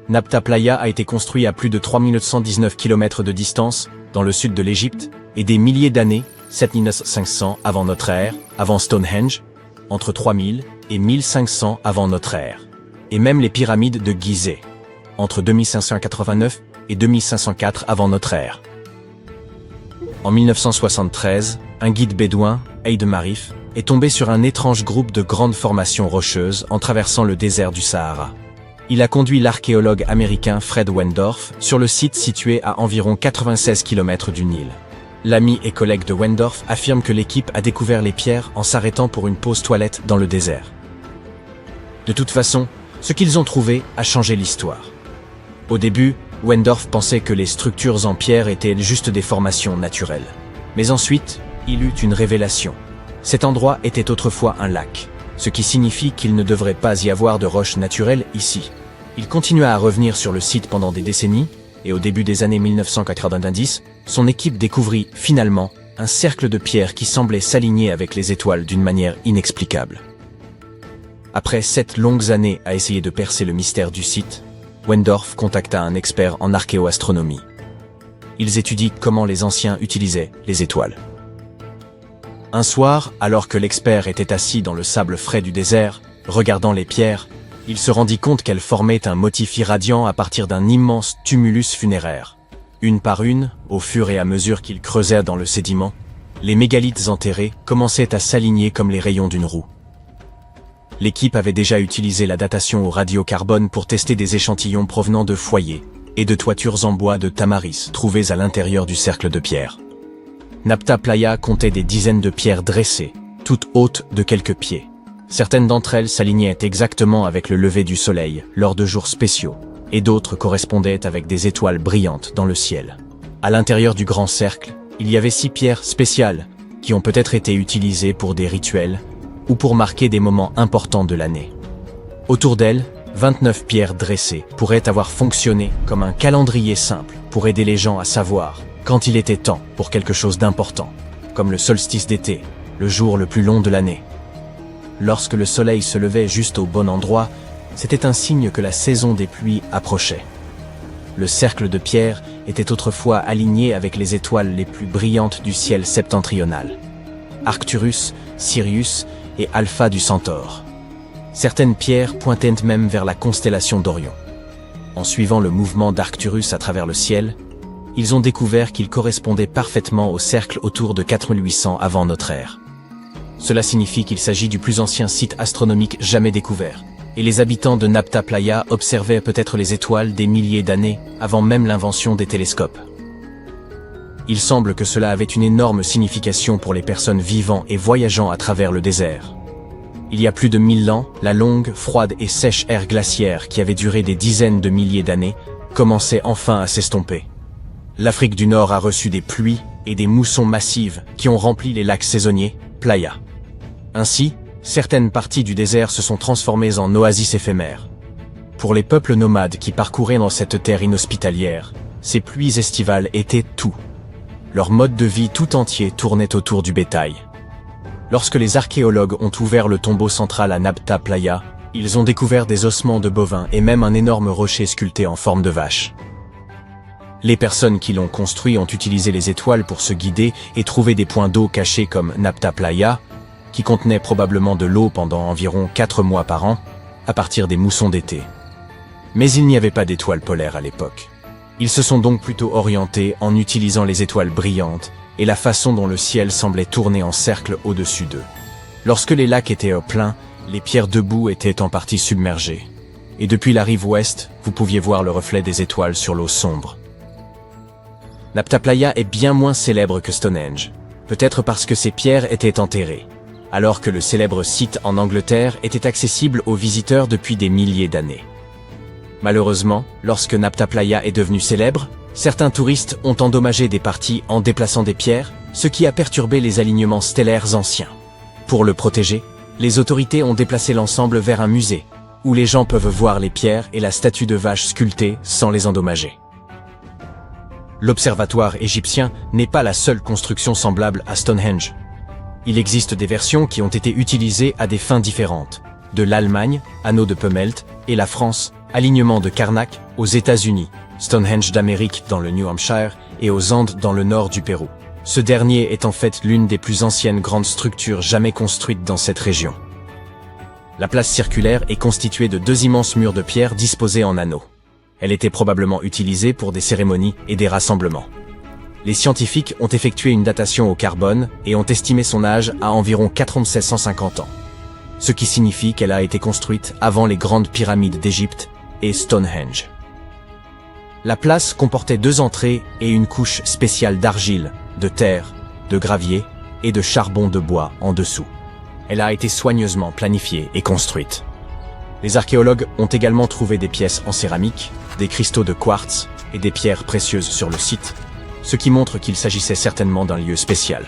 Nabta Playa a été construit à plus de 3919 km de distance, dans le sud de l'Égypte, et des milliers d'années, 7500 avant notre ère, avant Stonehenge, entre 3000 et 1500 avant notre ère. Et même les pyramides de Gizeh, entre 2589 et 2504 avant notre ère. En 1973, un guide bédouin, Aïd Marif, est tombé sur un étrange groupe de grandes formations rocheuses en traversant le désert du Sahara. Il a conduit l'archéologue américain Fred Wendorf sur le site situé à environ 96 km du Nil. L'ami et collègue de Wendorf affirme que l'équipe a découvert les pierres en s'arrêtant pour une pause toilette dans le désert. De toute façon, ce qu'ils ont trouvé a changé l'histoire. Au début, Wendorf pensait que les structures en pierre étaient juste des formations naturelles. Mais ensuite, il eut une révélation. Cet endroit était autrefois un lac, ce qui signifie qu'il ne devrait pas y avoir de roches naturelles ici. Il continua à revenir sur le site pendant des décennies, et au début des années 1990, son équipe découvrit, finalement, un cercle de pierres qui semblait s'aligner avec les étoiles d'une manière inexplicable. Après 7 longues années à essayer de percer le mystère du site, Wendorf contacta un expert en archéoastronomie. Ils étudient comment les anciens utilisaient les étoiles. Un soir, alors que l'expert était assis dans le sable frais du désert, regardant les pierres, il se rendit compte qu'elles formaient un motif irradiant à partir d'un immense tumulus funéraire. Une par une, au fur et à mesure qu'il creusait dans le sédiment, les mégalithes enterrés commençaient à s'aligner comme les rayons d'une roue. L'équipe avait déjà utilisé la datation au radiocarbone pour tester des échantillons provenant de foyers et de toitures en bois de tamaris trouvées à l'intérieur du cercle de pierre. Nabta Playa comptait des dizaines de pierres dressées, toutes hautes de quelques pieds. Certaines d'entre elles s'alignaient exactement avec le lever du soleil lors de jours spéciaux, et d'autres correspondaient avec des étoiles brillantes dans le ciel. À l'intérieur du grand cercle, il y avait 6 pierres spéciales qui ont peut-être été utilisées pour des rituels ou pour marquer des moments importants de l'année. Autour d'elles, 29 pierres dressées pourraient avoir fonctionné comme un calendrier simple pour aider les gens à savoir quand il était temps pour quelque chose d'important. comme le solstice d'été, le jour le plus long de l'année. Lorsque le soleil se levait juste au bon endroit, c'était un signe que la saison des pluies approchait. Le cercle de pierre était autrefois aligné avec les étoiles les plus brillantes du ciel septentrional. Arcturus, Sirius et Alpha du Centaure. Certaines pierres pointaient même vers la constellation d'Orion. En suivant le mouvement d'Arcturus à travers le ciel, ils ont découvert qu'il correspondait parfaitement au cercle autour de 4800 avant notre ère. Cela signifie qu'il s'agit du plus ancien site astronomique jamais découvert, et les habitants de Nabta Playa observaient peut-être les étoiles des milliers d'années avant même l'invention des télescopes. Il semble que cela avait une énorme signification pour les personnes vivant et voyageant à travers le désert. Il y a plus de 1000 ans, la longue, froide et sèche ère glaciaire qui avait duré des dizaines de milliers d'années commençait enfin à s'estomper. L'Afrique du Nord a reçu des pluies et des moussons massives qui ont rempli les lacs saisonniers, Playa. Ainsi, certaines parties du désert se sont transformées en oasis éphémères. Pour les peuples nomades qui parcouraient dans cette terre inhospitalière, ces pluies estivales étaient tout. Leur mode de vie tout entier tournait autour du bétail. Lorsque les archéologues ont ouvert le tombeau central à Nabta Playa, ils ont découvert des ossements de bovins et même un énorme rocher sculpté en forme de vache. Les personnes qui l'ont construit ont utilisé les étoiles pour se guider et trouver des points d'eau cachés comme Nabta Playa, qui contenait probablement de l'eau pendant environ 4 mois par an, à partir des moussons d'été. Mais il n'y avait pas d'étoiles polaires à l'époque. Ils se sont donc plutôt orientés en utilisant les étoiles brillantes et la façon dont le ciel semblait tourner en cercle au-dessus d'eux. Lorsque les lacs étaient au plein, les pierres debout étaient en partie submergées. Et depuis la rive ouest, vous pouviez voir le reflet des étoiles sur l'eau sombre. Nabta Playa est bien moins célèbre que Stonehenge, peut-être parce que ces pierres étaient enterrées, alors que le célèbre site en Angleterre était accessible aux visiteurs depuis des milliers d'années. Malheureusement, lorsque Nabta Playa est devenu célèbre, certains touristes ont endommagé des parties en déplaçant des pierres, ce qui a perturbé les alignements stellaires anciens. Pour le protéger, les autorités ont déplacé l'ensemble vers un musée, où les gens peuvent voir les pierres et la statue de vache sculptée sans les endommager. L'observatoire égyptien n'est pas la seule construction semblable à Stonehenge. Il existe des versions qui ont été utilisées à des fins différentes. De l'Allemagne, anneau de Pemelt, et la France, alignement de Karnak, aux États-Unis, Stonehenge d'Amérique dans le New Hampshire et aux Andes dans le nord du Pérou. Ce dernier est en fait l'une des plus anciennes grandes structures jamais construites dans cette région. La place circulaire est constituée de 2 immenses murs de pierre disposés en anneaux. Elle était probablement utilisée pour des cérémonies et des rassemblements. Les scientifiques ont effectué une datation au carbone et ont estimé son âge à environ 4750 ans. Ce qui signifie qu'elle a été construite avant les grandes pyramides d'Égypte et Stonehenge. La place comportait 2 entrées et une couche spéciale d'argile, de terre, de gravier et de charbon de bois en dessous. Elle a été soigneusement planifiée et construite. Les archéologues ont également trouvé des pièces en céramique, des cristaux de quartz et des pierres précieuses sur le site, ce qui montre qu'il s'agissait certainement d'un lieu spécial.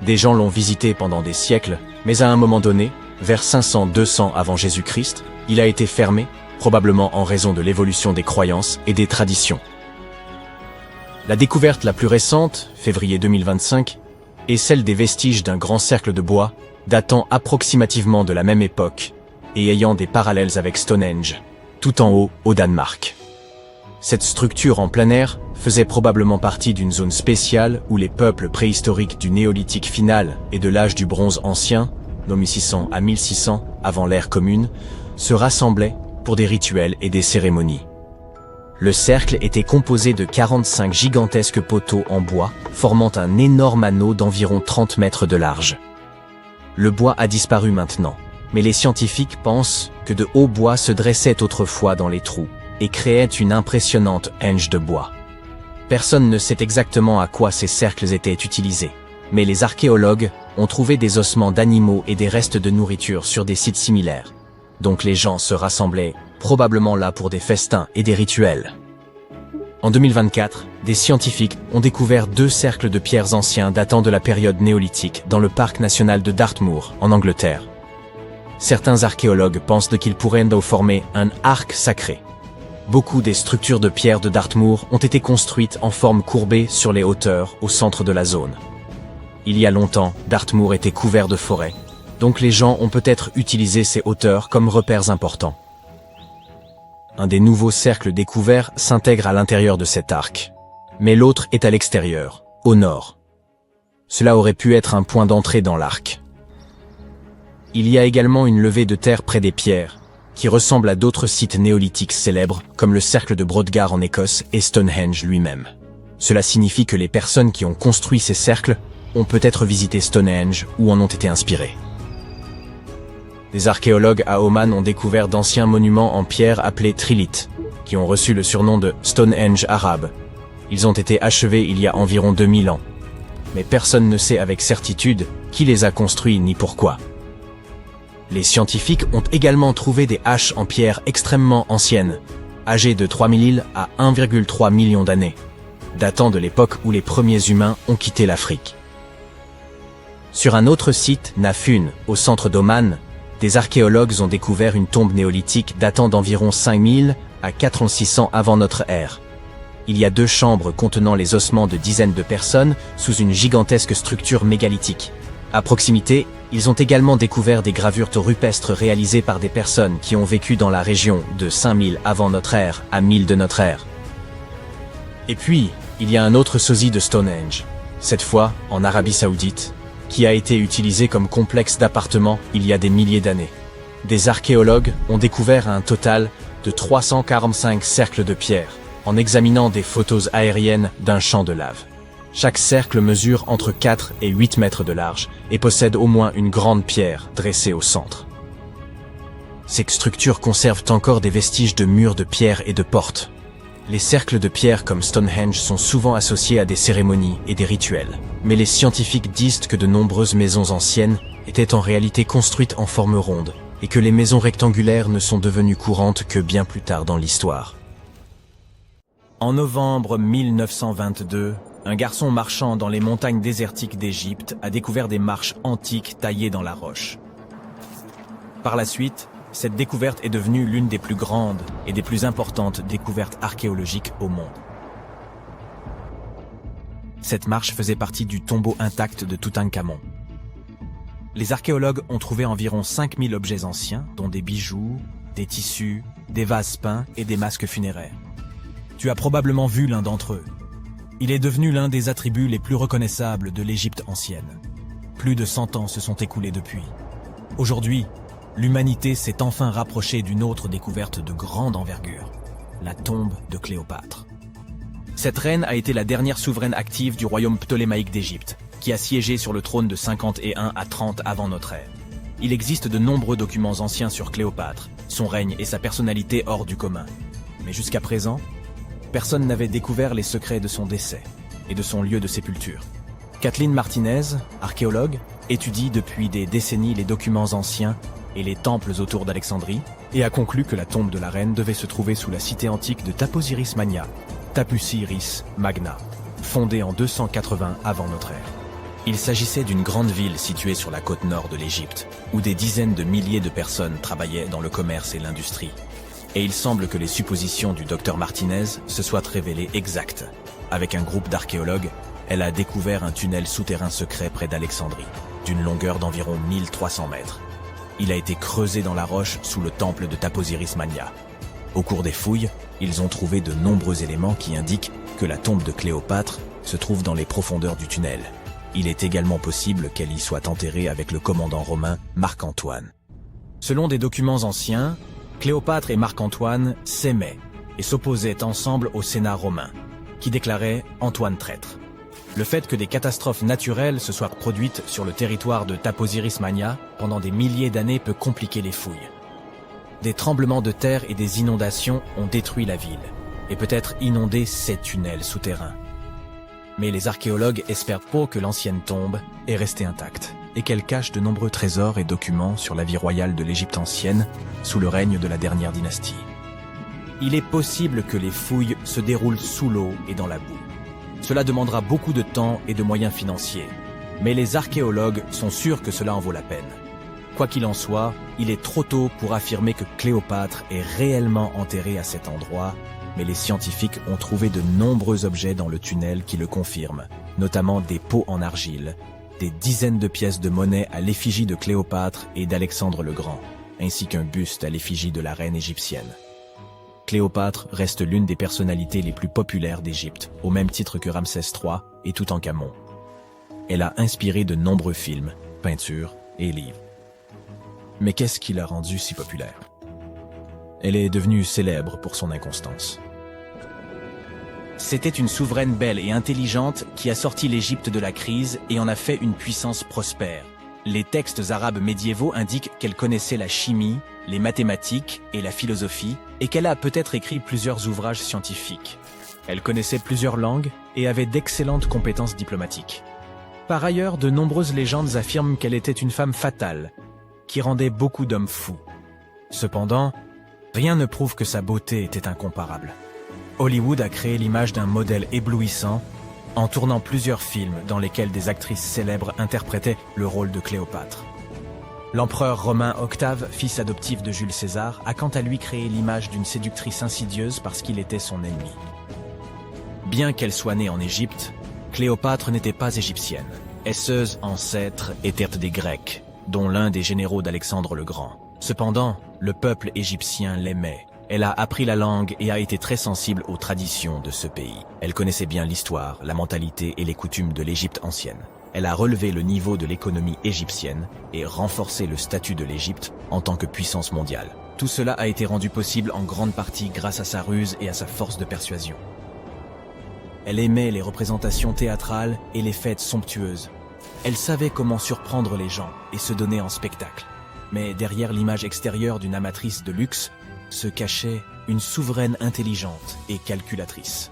Des gens l'ont visité pendant des siècles, mais à un moment donné, vers 500-200 avant Jésus-Christ, il a été fermé, probablement en raison de l'évolution des croyances et des traditions. La découverte la plus récente, février 2025, est celle des vestiges d'un grand cercle de bois, datant approximativement de la même époque, et ayant des parallèles avec Stonehenge, tout en haut, au Danemark. Cette structure en plein air faisait probablement partie d'une zone spéciale où les peuples préhistoriques du néolithique final et de l'âge du bronze ancien, nommé 1600 à 1600 avant l'ère commune, se rassemblaient pour des rituels et des cérémonies. Le cercle était composé de 45 gigantesques poteaux en bois, formant un énorme anneau d'environ 30 mètres de large. Le bois a disparu maintenant, mais les scientifiques pensent que de hauts bois se dressaient autrefois dans les trous et créaient une impressionnante henge de bois. Personne ne sait exactement à quoi ces cercles étaient utilisés, mais les archéologues ont trouvé des ossements d'animaux et des restes de nourriture sur des sites similaires. Donc les gens se rassemblaient, probablement là pour des festins et des rituels. En 2024, des scientifiques ont découvert 2 cercles de pierres anciens datant de la période néolithique dans le parc national de Dartmoor, en Angleterre. Certains archéologues pensent qu'ils pourraient former un arc sacré. Beaucoup des structures de pierre de Dartmoor ont été construites en forme courbée sur les hauteurs au centre de la zone. Il y a longtemps, Dartmoor était couvert de forêts, donc les gens ont peut-être utilisé ces hauteurs comme repères importants. Un des nouveaux cercles découverts s'intègre à l'intérieur de cet arc, mais l'autre est à l'extérieur, au nord. Cela aurait pu être un point d'entrée dans l'arc. Il y a également une levée de terre près des pierres, qui ressemble à d'autres sites néolithiques célèbres, comme le cercle de Brodgar en Écosse et Stonehenge lui-même. Cela signifie que les personnes qui ont construit ces cercles ont peut-être visité Stonehenge ou en ont été inspirées. Des archéologues à Oman ont découvert d'anciens monuments en pierre appelés trilithes, qui ont reçu le surnom de Stonehenge arabe. Ils ont été achevés il y a environ 2000 ans. Mais personne ne sait avec certitude qui les a construits ni pourquoi. Les scientifiques ont également trouvé des haches en pierre extrêmement anciennes, âgées de 3000 à 1,3 million d'années, datant de l'époque où les premiers humains ont quitté l'Afrique. Sur un autre site, Nafun, au centre d'Oman, des archéologues ont découvert une tombe néolithique datant d'environ 5000 à 4600 avant notre ère. Il y a 2 chambres contenant les ossements de dizaines de personnes sous une gigantesque structure mégalithique. À proximité, ils ont également découvert des gravures rupestres réalisées par des personnes qui ont vécu dans la région de 5000 avant notre ère à 1000 de notre ère. Et puis, il y a un autre sosie de Stonehenge, cette fois en Arabie Saoudite, qui a été utilisé comme complexe d'appartements il y a des milliers d'années. Des archéologues ont découvert un total de 345 cercles de pierre, en examinant des photos aériennes d'un champ de lave. Chaque cercle mesure entre 4 et 8 mètres de large et possède au moins une grande pierre dressée au centre. Ces structures conservent encore des vestiges de murs de pierre et de portes. Les cercles de pierre comme Stonehenge sont souvent associés à des cérémonies et des rituels, mais les scientifiques disent que de nombreuses maisons anciennes étaient en réalité construites en forme ronde et que les maisons rectangulaires ne sont devenues courantes que bien plus tard dans l'histoire. En novembre 1922, un garçon marchant dans les montagnes désertiques d'Égypte a découvert des marches antiques taillées dans la roche. Par la suite, cette découverte est devenue l'une des plus grandes et des plus importantes découvertes archéologiques au monde. Cette marche faisait partie du tombeau intact de Toutankhamon. Les archéologues ont trouvé environ 5000 objets anciens, dont des bijoux, des tissus, des vases peints et des masques funéraires. Tu as probablement vu l'un d'entre eux. Il est devenu l'un des attributs les plus reconnaissables de l'Égypte ancienne. Plus de 100 ans se sont écoulés depuis. Aujourd'hui, l'humanité s'est enfin rapprochée d'une autre découverte de grande envergure, la tombe de Cléopâtre. Cette reine a été la dernière souveraine active du royaume ptolémaïque d'Égypte, qui a siégé sur le trône de 51 à 30 avant notre ère. Il existe de nombreux documents anciens sur Cléopâtre, son règne et sa personnalité hors du commun. Mais jusqu'à présent, personne n'avait découvert les secrets de son décès et de son lieu de sépulture. Kathleen Martinez, archéologue, étudie depuis des décennies les documents anciens et les temples autour d'Alexandrie et a conclu que la tombe de la reine devait se trouver sous la cité antique de Taposiris Magna, Tapusiris Magna, fondée en 280 avant notre ère. Il s'agissait d'une grande ville située sur la côte nord de l'Égypte, où des dizaines de milliers de personnes travaillaient dans le commerce et l'industrie. Et il semble que les suppositions du docteur Martinez se soient révélées exactes. Avec un groupe d'archéologues, elle a découvert un tunnel souterrain secret près d'Alexandrie, d'une longueur d'environ 1300 mètres. Il a été creusé dans la roche sous le temple de Taposiris Magna. Au cours des fouilles, ils ont trouvé de nombreux éléments qui indiquent que la tombe de Cléopâtre se trouve dans les profondeurs du tunnel. Il est également possible qu'elle y soit enterrée avec le commandant romain Marc-Antoine. Selon des documents anciens, Cléopâtre et Marc-Antoine s'aimaient et s'opposaient ensemble au Sénat romain, qui déclarait Antoine traître. Le fait que des catastrophes naturelles se soient produites sur le territoire de Taposiris Magna pendant des milliers d'années peut compliquer les fouilles. Des tremblements de terre et des inondations ont détruit la ville, et peut-être inondé ces tunnels souterrains. Mais les archéologues espèrent peu que l'ancienne tombe est restée intacte, et qu'elle cache de nombreux trésors et documents sur la vie royale de l'Égypte ancienne, sous le règne de la dernière dynastie. Il est possible que les fouilles se déroulent sous l'eau et dans la boue. Cela demandera beaucoup de temps et de moyens financiers, mais les archéologues sont sûrs que cela en vaut la peine. Quoi qu'il en soit, il est trop tôt pour affirmer que Cléopâtre est réellement enterrée à cet endroit, mais les scientifiques ont trouvé de nombreux objets dans le tunnel qui le confirment, notamment des pots en argile, des dizaines de pièces de monnaie à l'effigie de Cléopâtre et d'Alexandre le Grand, ainsi qu'un buste à l'effigie de la reine égyptienne. Cléopâtre reste l'une des personnalités les plus populaires d'Égypte, au même titre que Ramsès III et Toutankhamon. Elle a inspiré de nombreux films, peintures et livres. Mais qu'est-ce qui l'a rendue si populaire? Elle est devenue célèbre pour son inconstance. C'était une souveraine belle et intelligente qui a sorti l'Égypte de la crise et en a fait une puissance prospère. Les textes arabes médiévaux indiquent qu'elle connaissait la chimie, les mathématiques et la philosophie, et qu'elle a peut-être écrit plusieurs ouvrages scientifiques. Elle connaissait plusieurs langues et avait d'excellentes compétences diplomatiques. Par ailleurs, de nombreuses légendes affirment qu'elle était une femme fatale, qui rendait beaucoup d'hommes fous. Cependant, rien ne prouve que sa beauté était incomparable. Hollywood a créé l'image d'un modèle éblouissant en tournant plusieurs films dans lesquels des actrices célèbres interprétaient le rôle de Cléopâtre. L'empereur romain Octave, fils adoptif de Jules César, a quant à lui créé l'image d'une séductrice insidieuse parce qu'il était son ennemi. Bien qu'elle soit née en Égypte, Cléopâtre n'était pas égyptienne. Ses ancêtres étaient des Grecs, dont l'un des généraux d'Alexandre le Grand. Cependant, le peuple égyptien l'aimait. Elle a appris la langue et a été très sensible aux traditions de ce pays. Elle connaissait bien l'histoire, la mentalité et les coutumes de l'Égypte ancienne. Elle a relevé le niveau de l'économie égyptienne et renforcé le statut de l'Égypte en tant que puissance mondiale. Tout cela a été rendu possible en grande partie grâce à sa ruse et à sa force de persuasion. Elle aimait les représentations théâtrales et les fêtes somptueuses. Elle savait comment surprendre les gens et se donner en spectacle. Mais derrière l'image extérieure d'une amatrice de luxe, se cachait une souveraine intelligente et calculatrice.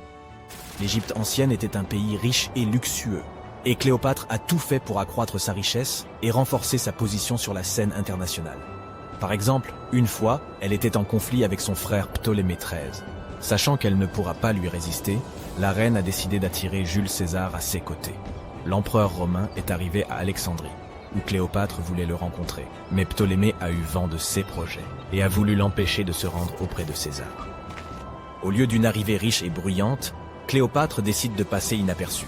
L'Égypte ancienne était un pays riche et luxueux, et Cléopâtre a tout fait pour accroître sa richesse et renforcer sa position sur la scène internationale. Par exemple, une fois, elle était en conflit avec son frère Ptolémée XIII. Sachant qu'elle ne pourra pas lui résister, la reine a décidé d'attirer Jules César à ses côtés. L'empereur romain est arrivé à Alexandrie, où Cléopâtre voulait le rencontrer. Mais Ptolémée a eu vent de ses projets et a voulu l'empêcher de se rendre auprès de César. Au lieu d'une arrivée riche et bruyante, Cléopâtre décide de passer inaperçue.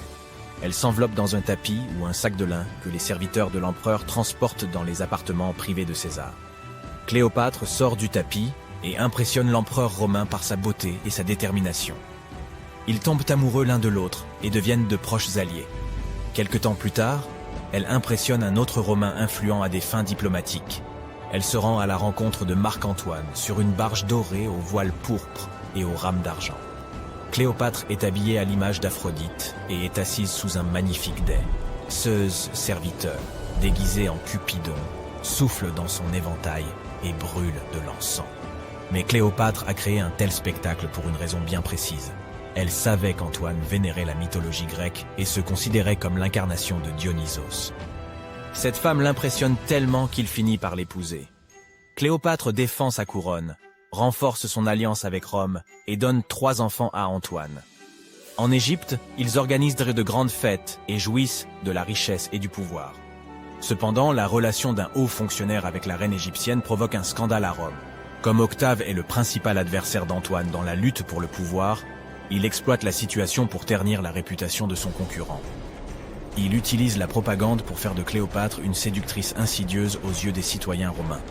Elle s'enveloppe dans un tapis ou un sac de lin que les serviteurs de l'empereur transportent dans les appartements privés de César. Cléopâtre sort du tapis et impressionne l'empereur romain par sa beauté et sa détermination. Ils tombent amoureux l'un de l'autre et deviennent de proches alliés. Quelque temps plus tard, elle impressionne un autre Romain influent à des fins diplomatiques. Elle se rend à la rencontre de Marc-Antoine sur une barge dorée au voile pourpre et aux rames d'argent. Cléopâtre est habillée à l'image d'Aphrodite et est assise sous un magnifique dais. Zeus, serviteur, déguisé en Cupidon, souffle dans son éventail et brûle de l'encens. Mais Cléopâtre a créé un tel spectacle pour une raison bien précise. Elle savait qu'Antoine vénérait la mythologie grecque et se considérait comme l'incarnation de Dionysos. Cette femme l'impressionne tellement qu'il finit par l'épouser. Cléopâtre défend sa couronne, renforce son alliance avec Rome et donne 3 enfants à Antoine. En Égypte, ils organisent de grandes fêtes et jouissent de la richesse et du pouvoir. Cependant, la relation d'un haut fonctionnaire avec la reine égyptienne provoque un scandale à Rome. Comme Octave est le principal adversaire d'Antoine dans la lutte pour le pouvoir, il exploite la situation pour ternir la réputation de son concurrent. Il utilise la propagande pour faire de Cléopâtre une séductrice insidieuse aux yeux des citoyens romains.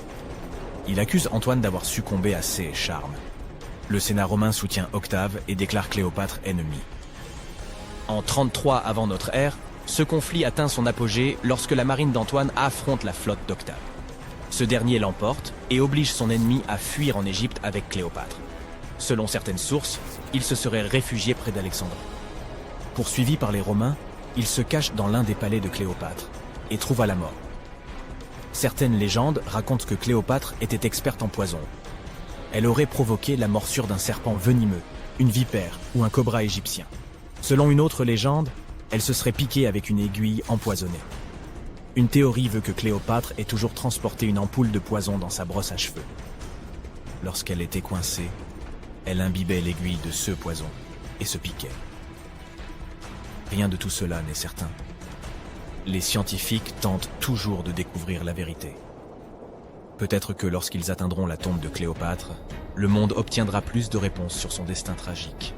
Il accuse Antoine d'avoir succombé à ses charmes. Le Sénat romain soutient Octave et déclare Cléopâtre ennemie. En 33 avant notre ère, ce conflit atteint son apogée lorsque la marine d'Antoine affronte la flotte d'Octave. Ce dernier l'emporte et oblige son ennemi à fuir en Égypte avec Cléopâtre. Selon certaines sources, il se serait réfugié près d'Alexandrie. Poursuivi par les Romains, il se cache dans l'un des palais de Cléopâtre et trouva la mort. Certaines légendes racontent que Cléopâtre était experte en poison. Elle aurait provoqué la morsure d'un serpent venimeux, une vipère ou un cobra égyptien. Selon une autre légende, elle se serait piquée avec une aiguille empoisonnée. Une théorie veut que Cléopâtre ait toujours transporté une ampoule de poison dans sa brosse à cheveux. Lorsqu'elle était coincée, elle imbibait l'aiguille de ce poison et se piquait. Rien de tout cela n'est certain. Les scientifiques tentent toujours de découvrir la vérité. Peut-être que lorsqu'ils atteindront la tombe de Cléopâtre, le monde obtiendra plus de réponses sur son destin tragique.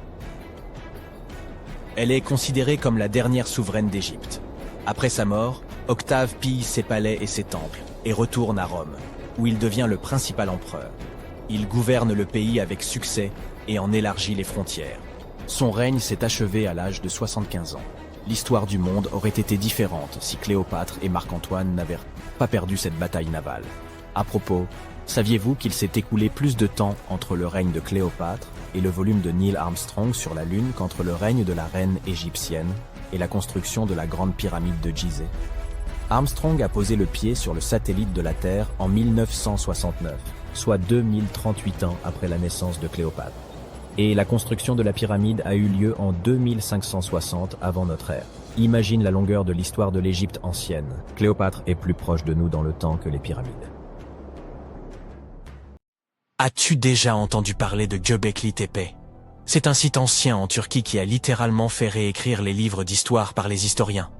Elle est considérée comme la dernière souveraine d'Égypte. Après sa mort, Octave pille ses palais et ses temples et retourne à Rome, où il devient le principal empereur. Il gouverne le pays avec succès et en élargit les frontières. Son règne s'est achevé à l'âge de 75 ans. L'histoire du monde aurait été différente si Cléopâtre et Marc-Antoine n'avaient pas perdu cette bataille navale. À propos, saviez-vous qu'il s'est écoulé plus de temps entre le règne de Cléopâtre et le volume de Neil Armstrong sur la Lune qu'entre le règne de la reine égyptienne et la construction de la grande pyramide de Gizeh? Armstrong a posé le pied sur le satellite de la Terre en 1969, soit 2038 ans après la naissance de Cléopâtre. Et la construction de la pyramide a eu lieu en 2560 avant notre ère. Imagine la longueur de l'histoire de l'Égypte ancienne. Cléopâtre est plus proche de nous dans le temps que les pyramides. As-tu déjà entendu parler de Göbekli Tepe? C'est un site ancien en Turquie qui a littéralement fait réécrire les livres d'histoire par les historiens.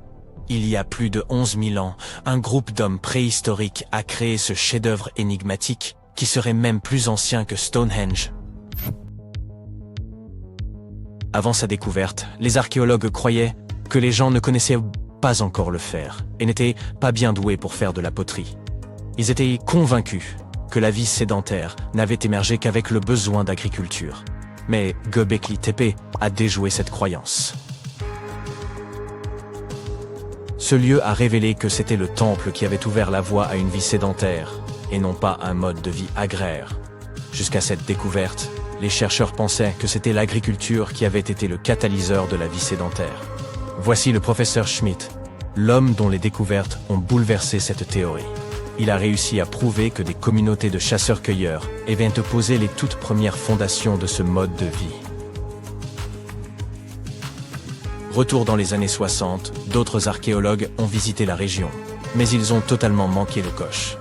Il y a plus de 11 000 ans, un groupe d'hommes préhistoriques a créé ce chef-d'œuvre énigmatique qui serait même plus ancien que Stonehenge. Avant sa découverte, les archéologues croyaient que les gens ne connaissaient pas encore le fer et n'étaient pas bien doués pour faire de la poterie. Ils étaient convaincus que la vie sédentaire n'avait émergé qu'avec le besoin d'agriculture. Mais Göbekli Tepe a déjoué cette croyance. Ce lieu a révélé que c'était le temple qui avait ouvert la voie à une vie sédentaire et non pas un mode de vie agraire. Jusqu'à cette découverte, les chercheurs pensaient que c'était l'agriculture qui avait été le catalyseur de la vie sédentaire. Voici le professeur Schmidt, l'homme dont les découvertes ont bouleversé cette théorie. Il a réussi à prouver que des communautés de chasseurs-cueilleurs avaient posé les toutes premières fondations de ce mode de vie. Retour dans les années 60, d'autres archéologues ont visité la région, mais ils ont totalement manqué le coche.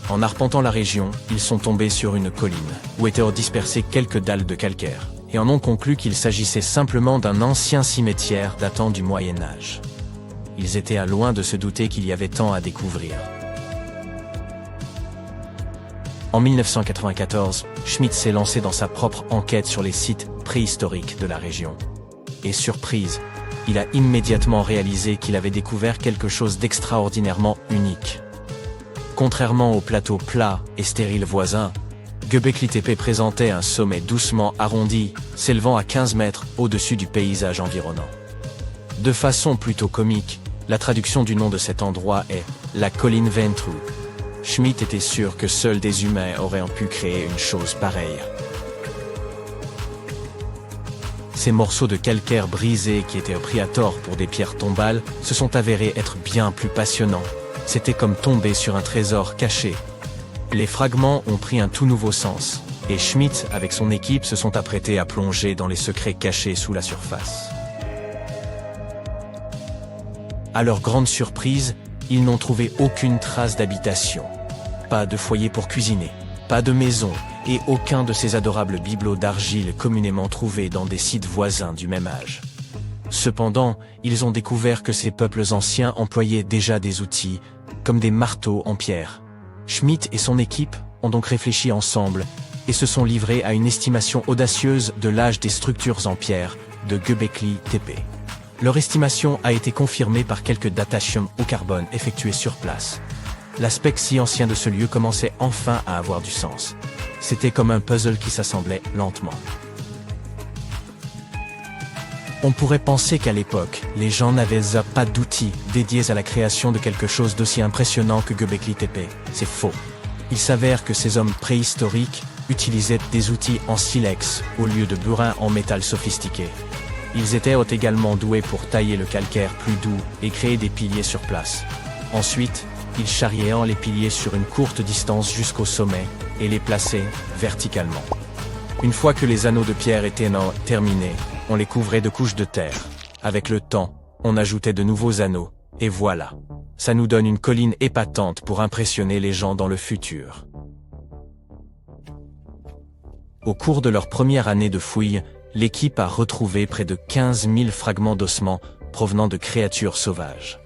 En arpentant la région, ils sont tombés sur une colline, où étaient dispersées quelques dalles de calcaire, et en ont conclu qu'il s'agissait simplement d'un ancien cimetière datant du Moyen-Âge. Ils étaient à loin de se douter qu'il y avait tant à découvrir. En 1994, Schmidt s'est lancé dans sa propre enquête sur les sites préhistoriques de la région. Et surprise, il a immédiatement réalisé qu'il avait découvert quelque chose d'extraordinairement unique. Contrairement aux plateaux plats et stériles voisins, Göbekli Tepe présentait un sommet doucement arrondi, s'élevant à 15 mètres au-dessus du paysage environnant. De façon plutôt comique, la traduction du nom de cet endroit est « la colline Ventru ». Schmidt était sûr que seuls des humains auraient pu créer une chose pareille. Ces morceaux de calcaire brisés qui étaient pris à tort pour des pierres tombales se sont avérés être bien plus passionnants. C'était comme tomber sur un trésor caché. Les fragments ont pris un tout nouveau sens, et Schmidt, avec son équipe, se sont apprêtés à plonger dans les secrets cachés sous la surface. À leur grande surprise, ils n'ont trouvé aucune trace d'habitation. Pas de foyer pour cuisiner, pas de maison, et aucun de ces adorables bibelots d'argile communément trouvés dans des sites voisins du même âge. Cependant, ils ont découvert que ces peuples anciens employaient déjà des outils, comme des marteaux en pierre. Schmidt et son équipe ont donc réfléchi ensemble et se sont livrés à une estimation audacieuse de l'âge des structures en pierre de Göbekli Tepe. Leur estimation a été confirmée par quelques datations au carbone effectuées sur place. L'aspect si ancien de ce lieu commençait enfin à avoir du sens. C'était comme un puzzle qui s'assemblait lentement. On pourrait penser qu'à l'époque, les gens n'avaient pas d'outils dédiés à la création de quelque chose d'aussi impressionnant que Göbekli Tepe. C'est faux. Il s'avère que ces hommes préhistoriques utilisaient des outils en silex au lieu de burin en métal sophistiqué. Ils étaient également doués pour tailler le calcaire plus doux et créer des piliers sur place. Ensuite, ils charriaient les piliers sur une courte distance jusqu'au sommet et les plaçaient verticalement. Une fois que les anneaux de pierre étaient terminés, on les couvrait de couches de terre. Avec le temps, on ajoutait de nouveaux anneaux, et voilà. Ça nous donne une colline épatante pour impressionner les gens dans le futur. Au cours de leur première année de fouilles, l'équipe a retrouvé près de 15 000 fragments d'ossements provenant de créatures sauvages.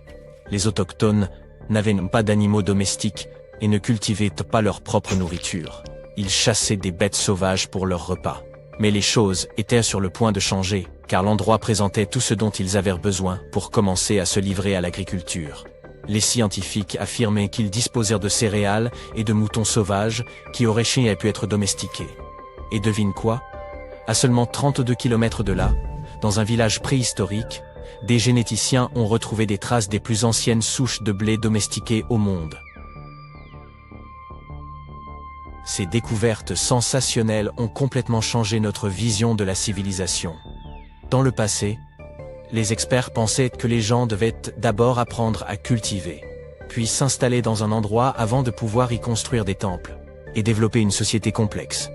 Les autochtones n'avaient pas d'animaux domestiques et ne cultivaient pas leur propre nourriture. Ils chassaient des bêtes sauvages pour leur repas. Mais les choses étaient sur le point de changer, car l'endroit présentait tout ce dont ils avaient besoin pour commencer à se livrer à l'agriculture. Les scientifiques affirmaient qu'ils disposèrent de céréales et de moutons sauvages qui auraient pu être domestiqués. Et devine quoi? À seulement 32 km de là, dans un village préhistorique, des généticiens ont retrouvé des traces des plus anciennes souches de blé domestiquées au monde. Ces découvertes sensationnelles ont complètement changé notre vision de la civilisation. Dans le passé, les experts pensaient que les gens devaient d'abord apprendre à cultiver, puis s'installer dans un endroit avant de pouvoir y construire des temples, et développer une société complexe.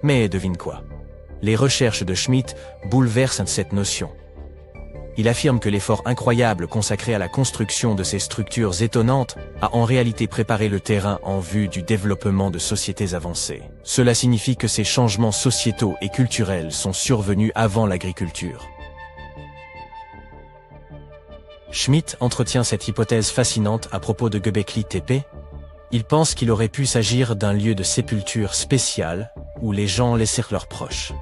Mais devine quoi? Les recherches de Schmitt bouleversent cette notion. Il affirme que l'effort incroyable consacré à la construction de ces structures étonnantes a en réalité préparé le terrain en vue du développement de sociétés avancées. Cela signifie que ces changements sociétaux et culturels sont survenus avant l'agriculture. Schmitt entretient cette hypothèse fascinante à propos de Göbekli Tepe. Il pense qu'il aurait pu s'agir d'un lieu de sépulture spécial où les gens laissèrent leurs proches.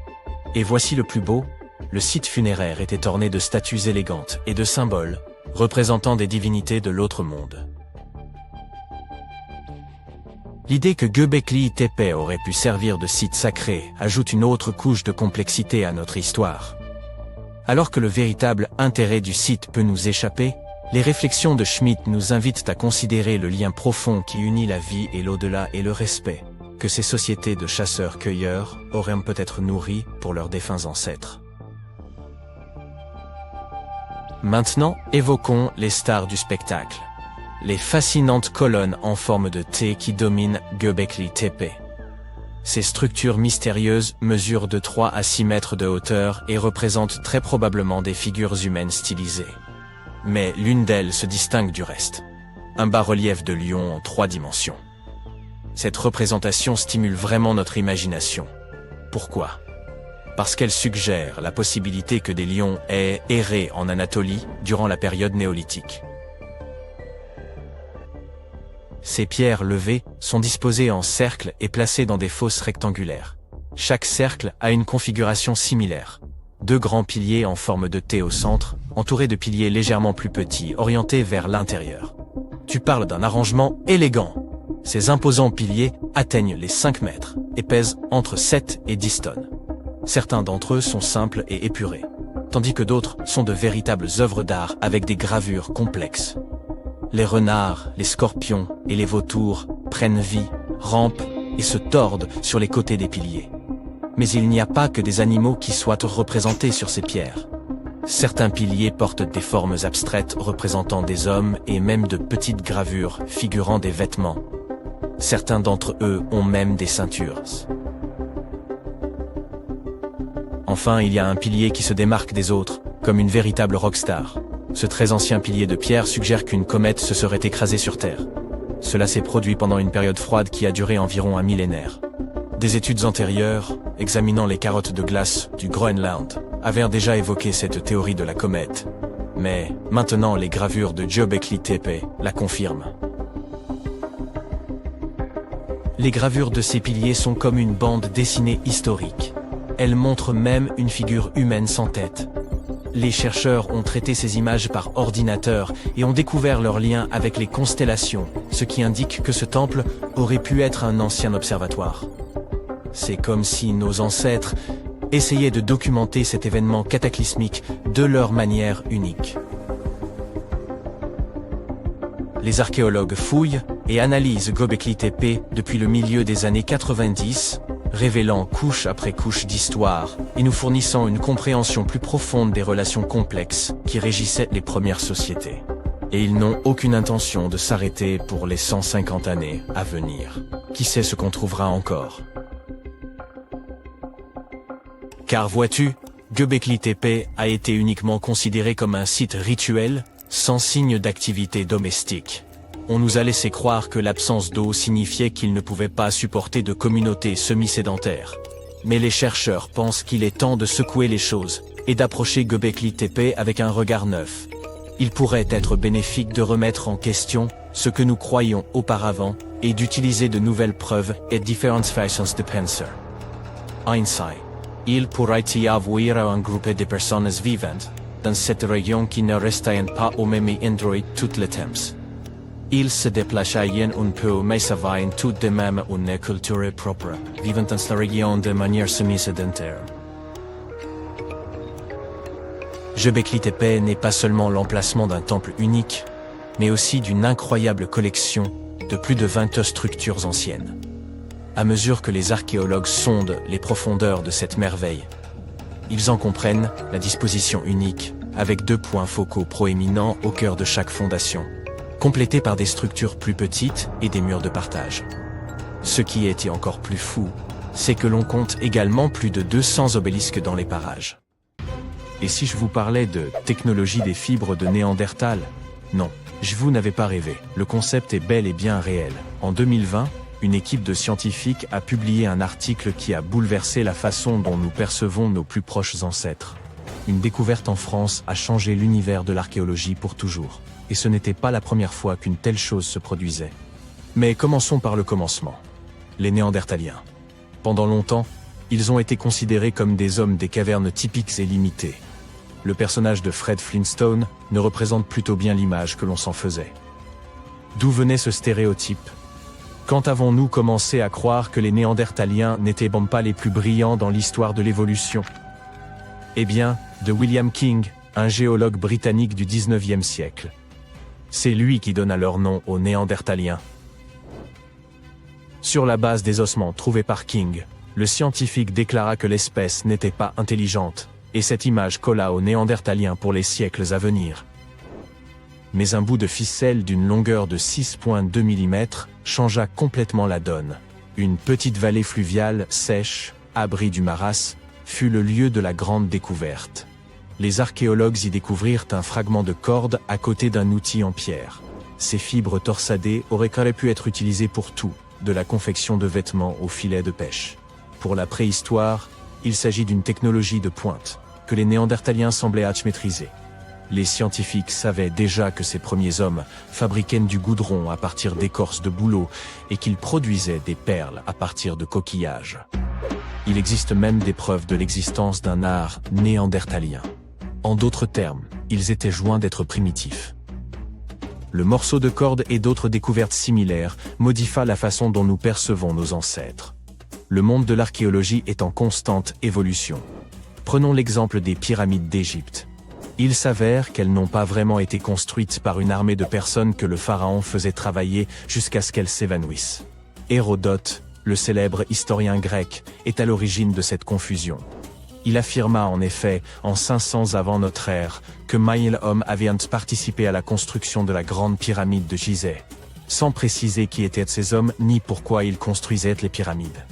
Et voici le plus beau. Le site funéraire était orné de statues élégantes et de symboles représentant des divinités de l'autre monde. L'idée que Göbekli Tepe aurait pu servir de site sacré ajoute une autre couche de complexité à notre histoire. Alors que le véritable intérêt du site peut nous échapper, les réflexions de Schmitt nous invitent à considérer le lien profond qui unit la vie et l'au-delà et le respect que ces sociétés de chasseurs-cueilleurs auraient peut-être nourri pour leurs défunts ancêtres. Maintenant, évoquons les stars du spectacle. Les fascinantes colonnes en forme de T qui dominent Göbekli Tepe. Ces structures mystérieuses mesurent de 3 à 6 mètres de hauteur et représentent très probablement des figures humaines stylisées. Mais l'une d'elles se distingue du reste. Un bas-relief de lion en 3 dimensions. Cette représentation stimule vraiment notre imagination. Pourquoi ? Parce qu'elle suggère la possibilité que des lions aient erré en Anatolie durant la période néolithique. Ces pierres levées sont disposées en cercles et placées dans des fosses rectangulaires. Chaque cercle a une configuration similaire. 2 grands piliers en forme de T au centre, entourés de piliers légèrement plus petits, orientés vers l'intérieur. Tu parles d'un arrangement élégant. Ces imposants piliers atteignent les 5 mètres et pèsent entre 7 et 10 tonnes. Certains d'entre eux sont simples et épurés, tandis que d'autres sont de véritables œuvres d'art avec des gravures complexes. Les renards, les scorpions et les vautours prennent vie, rampent et se tordent sur les côtés des piliers. Mais il n'y a pas que des animaux qui soient représentés sur ces pierres. Certains piliers portent des formes abstraites représentant des hommes et même de petites gravures figurant des vêtements. Certains d'entre eux ont même des ceintures. Enfin, il y a un pilier qui se démarque des autres, comme une véritable rockstar. Ce très ancien pilier de pierre suggère qu'une comète se serait écrasée sur Terre. Cela s'est produit pendant une période froide qui a duré environ un millénaire. Des études antérieures, examinant les carottes de glace du Groenland, avaient déjà évoqué cette théorie de la comète. Mais maintenant, les gravures de Göbekli Tepe la confirment. Les gravures de ces piliers sont comme une bande dessinée historique. Elles montrent même une figure humaine sans tête. Les chercheurs ont traité ces images par ordinateur et ont découvert leur lien avec les constellations, ce qui indique que ce temple aurait pu être un ancien observatoire. C'est comme si nos ancêtres essayaient de documenter cet événement cataclysmique de leur manière unique. Les archéologues fouillent et analysent Göbekli Tepe depuis le milieu des années 90, révélant couche après couche d'histoire et nous fournissant une compréhension plus profonde des relations complexes qui régissaient les premières sociétés. Et ils n'ont aucune intention de s'arrêter pour les 150 années à venir. Qui sait ce qu'on trouvera encore? Car vois-tu, Göbekli Tepe a été uniquement considéré comme un site rituel, sans signe d'activité domestique. On nous a laissé croire que l'absence d'eau signifiait qu'il ne pouvait pas supporter de communauté semi-sédentaire. Mais les chercheurs pensent qu'il est temps de secouer les choses et d'approcher Göbekli Tepe avec un regard neuf. Il pourrait être bénéfique de remettre en question ce que nous croyions auparavant et d'utiliser de nouvelles preuves et différentes façons de penser. Ainsi, il pourrait y avoir un groupe de personnes vivantes dans cette région qui ne restaient pas au même endroit tout le temps. Ils se déplaçaient un peu mais savaient tout de même une culture propre, vivant dans la région de manière semi-sédentaire. Göbekli Tepe n'est pas seulement l'emplacement d'un temple unique, mais aussi d'une incroyable collection de plus de 20 structures anciennes. À mesure que les archéologues sondent les profondeurs de cette merveille, ils en comprennent la disposition unique, avec 2 points focaux proéminents au cœur de chaque fondation, complétés par des structures plus petites et des murs de partage. Ce qui était encore plus fou, c'est que l'on compte également plus de 200 obélisques dans les parages. Et si je vous parlais de technologie des fibres de Néandertal? Non, je vous n'avais pas rêvé, le concept est bel et bien réel. En 2020, une équipe de scientifiques a publié un article qui a bouleversé la façon dont nous percevons nos plus proches ancêtres. Une découverte en France a changé l'univers de l'archéologie pour toujours. Et ce n'était pas la première fois qu'une telle chose se produisait. Mais commençons par le commencement. Les Néandertaliens. Pendant longtemps, ils ont été considérés comme des hommes des cavernes typiques et limités. Le personnage de Fred Flintstone ne représente plutôt bien l'image que l'on s'en faisait. D'où venait ce stéréotype? Quand avons-nous commencé à croire que les Néandertaliens n'étaient pas les plus brillants dans l'histoire de l'évolution? Eh bien, de William King, un géologue britannique du 19e siècle. C'est lui qui donna leur nom aux Néandertaliens. Sur la base des ossements trouvés par King, le scientifique déclara que l'espèce n'était pas intelligente, et cette image colla aux Néandertaliens pour les siècles à venir. Mais un bout de ficelle d'une longueur de 6,2 mm changea complètement la donne. Une petite vallée fluviale, sèche, abri du maras, fut le lieu de la grande découverte. Les archéologues y découvrirent un fragment de corde à côté d'un outil en pierre. Ces fibres torsadées auraient pu être utilisées pour tout, de la confection de vêtements aux filets de pêche. Pour la préhistoire, il s'agit d'une technologie de pointe, que les Néandertaliens semblaient maîtriser. Les scientifiques savaient déjà que ces premiers hommes fabriquaient du goudron à partir d'écorces de bouleau et qu'ils produisaient des perles à partir de coquillages. Il existe même des preuves de l'existence d'un art néandertalien. En d'autres termes, ils étaient loin d'être primitifs. Le morceau de corde et d'autres découvertes similaires modifient la façon dont nous percevons nos ancêtres. Le monde de l'archéologie est en constante évolution. Prenons l'exemple des pyramides d'Égypte. Il s'avère qu'elles n'ont pas vraiment été construites par une armée de personnes que le pharaon faisait travailler jusqu'à ce qu'elles s'évanouissent. Hérodote, le célèbre historien grec, est à l'origine de cette confusion. Il affirma en effet, en 500 avant notre ère, que 1000 hommes avaient participé à la construction de la grande pyramide de Gizeh, sans préciser qui étaient ces hommes ni pourquoi ils construisaient les pyramides.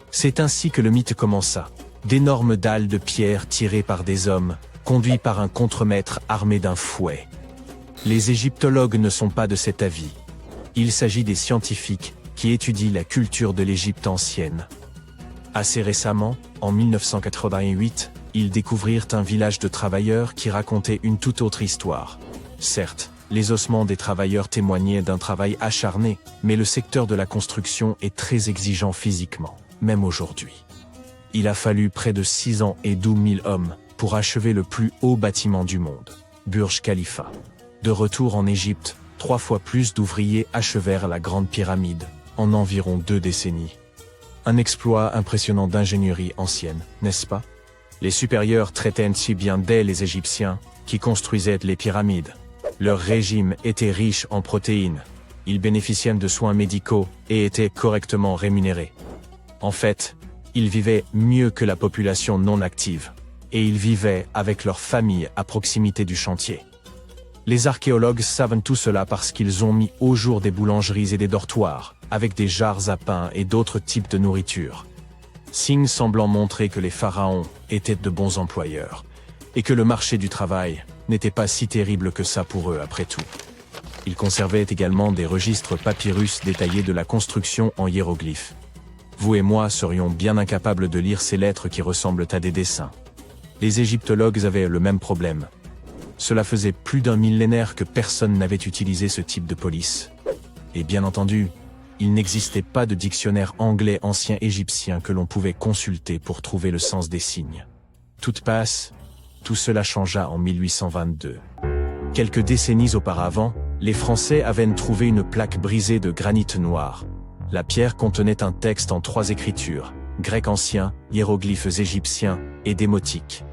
C'est ainsi que le mythe commença. D'énormes dalles de pierre tirées par des hommes, conduits par un contremaître armé d'un fouet. Les égyptologues ne sont pas de cet avis. Il s'agit des scientifiques qui étudient la culture de l'Égypte ancienne. Assez récemment, en 1988, ils découvrirent un village de travailleurs qui racontait une toute autre histoire. Certes, les ossements des travailleurs témoignaient d'un travail acharné, mais le secteur de la construction est très exigeant physiquement, même aujourd'hui. Il a fallu près de 6 ans et 12 000 hommes pour achever le plus haut bâtiment du monde, Burj Khalifa. De retour en Égypte, 3 fois plus d'ouvriers achevèrent la Grande Pyramide, en environ 2 décennies. Un exploit impressionnant d'ingénierie ancienne, n'est-ce pas? Les supérieurs traitaient si bien d'elles les Égyptiens, qui construisaient les pyramides. Leur régime était riche en protéines. Ils bénéficiaient de soins médicaux et étaient correctement rémunérés. En fait, ils vivaient mieux que la population non active. Et ils vivaient avec leur famille à proximité du chantier. Les archéologues savent tout cela parce qu'ils ont mis au jour des boulangeries et des dortoirs, avec des jarres à pain et d'autres types de nourriture. Signes semblant montrer que les pharaons étaient de bons employeurs, et que le marché du travail n'était pas si terrible que ça pour eux après tout. Ils conservaient également des registres papyrus détaillés de la construction en hiéroglyphes. Vous et moi serions bien incapables de lire ces lettres qui ressemblent à des dessins. Les égyptologues avaient le même problème. Cela faisait plus d'un millénaire que personne n'avait utilisé ce type de police. Et bien entendu, il n'existait pas de dictionnaire anglais ancien égyptien que l'on pouvait consulter pour trouver le sens des signes. Tout passe, tout cela changea en 1822. Quelques décennies auparavant, Les Français avaient trouvé une plaque brisée de granit noir. La pierre contenait un texte en 3 écritures, grec ancien, hiéroglyphes égyptiens et démotiques.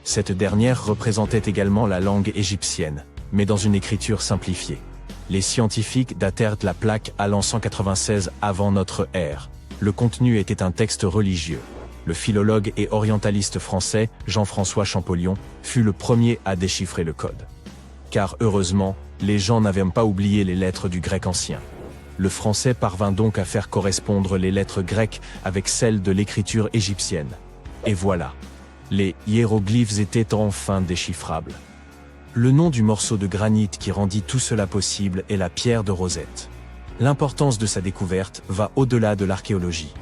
Cette dernière représentait également la langue égyptienne, mais dans une écriture simplifiée. Les scientifiques datèrent la plaque à l'an 196 avant notre ère. Le contenu était un texte religieux. Le philologue et orientaliste français, Jean-François Champollion, fut le premier à déchiffrer le code. Car heureusement, les gens n'avaient pas oublié les lettres du grec ancien. Le français parvint donc à faire correspondre les lettres grecques avec celles de l'écriture égyptienne. Et voilà. Les hiéroglyphes étaient enfin déchiffrables. Le nom du morceau de granit qui rendit tout cela possible est la pierre de Rosette. L'importance de sa découverte va au-delà de l'archéologie.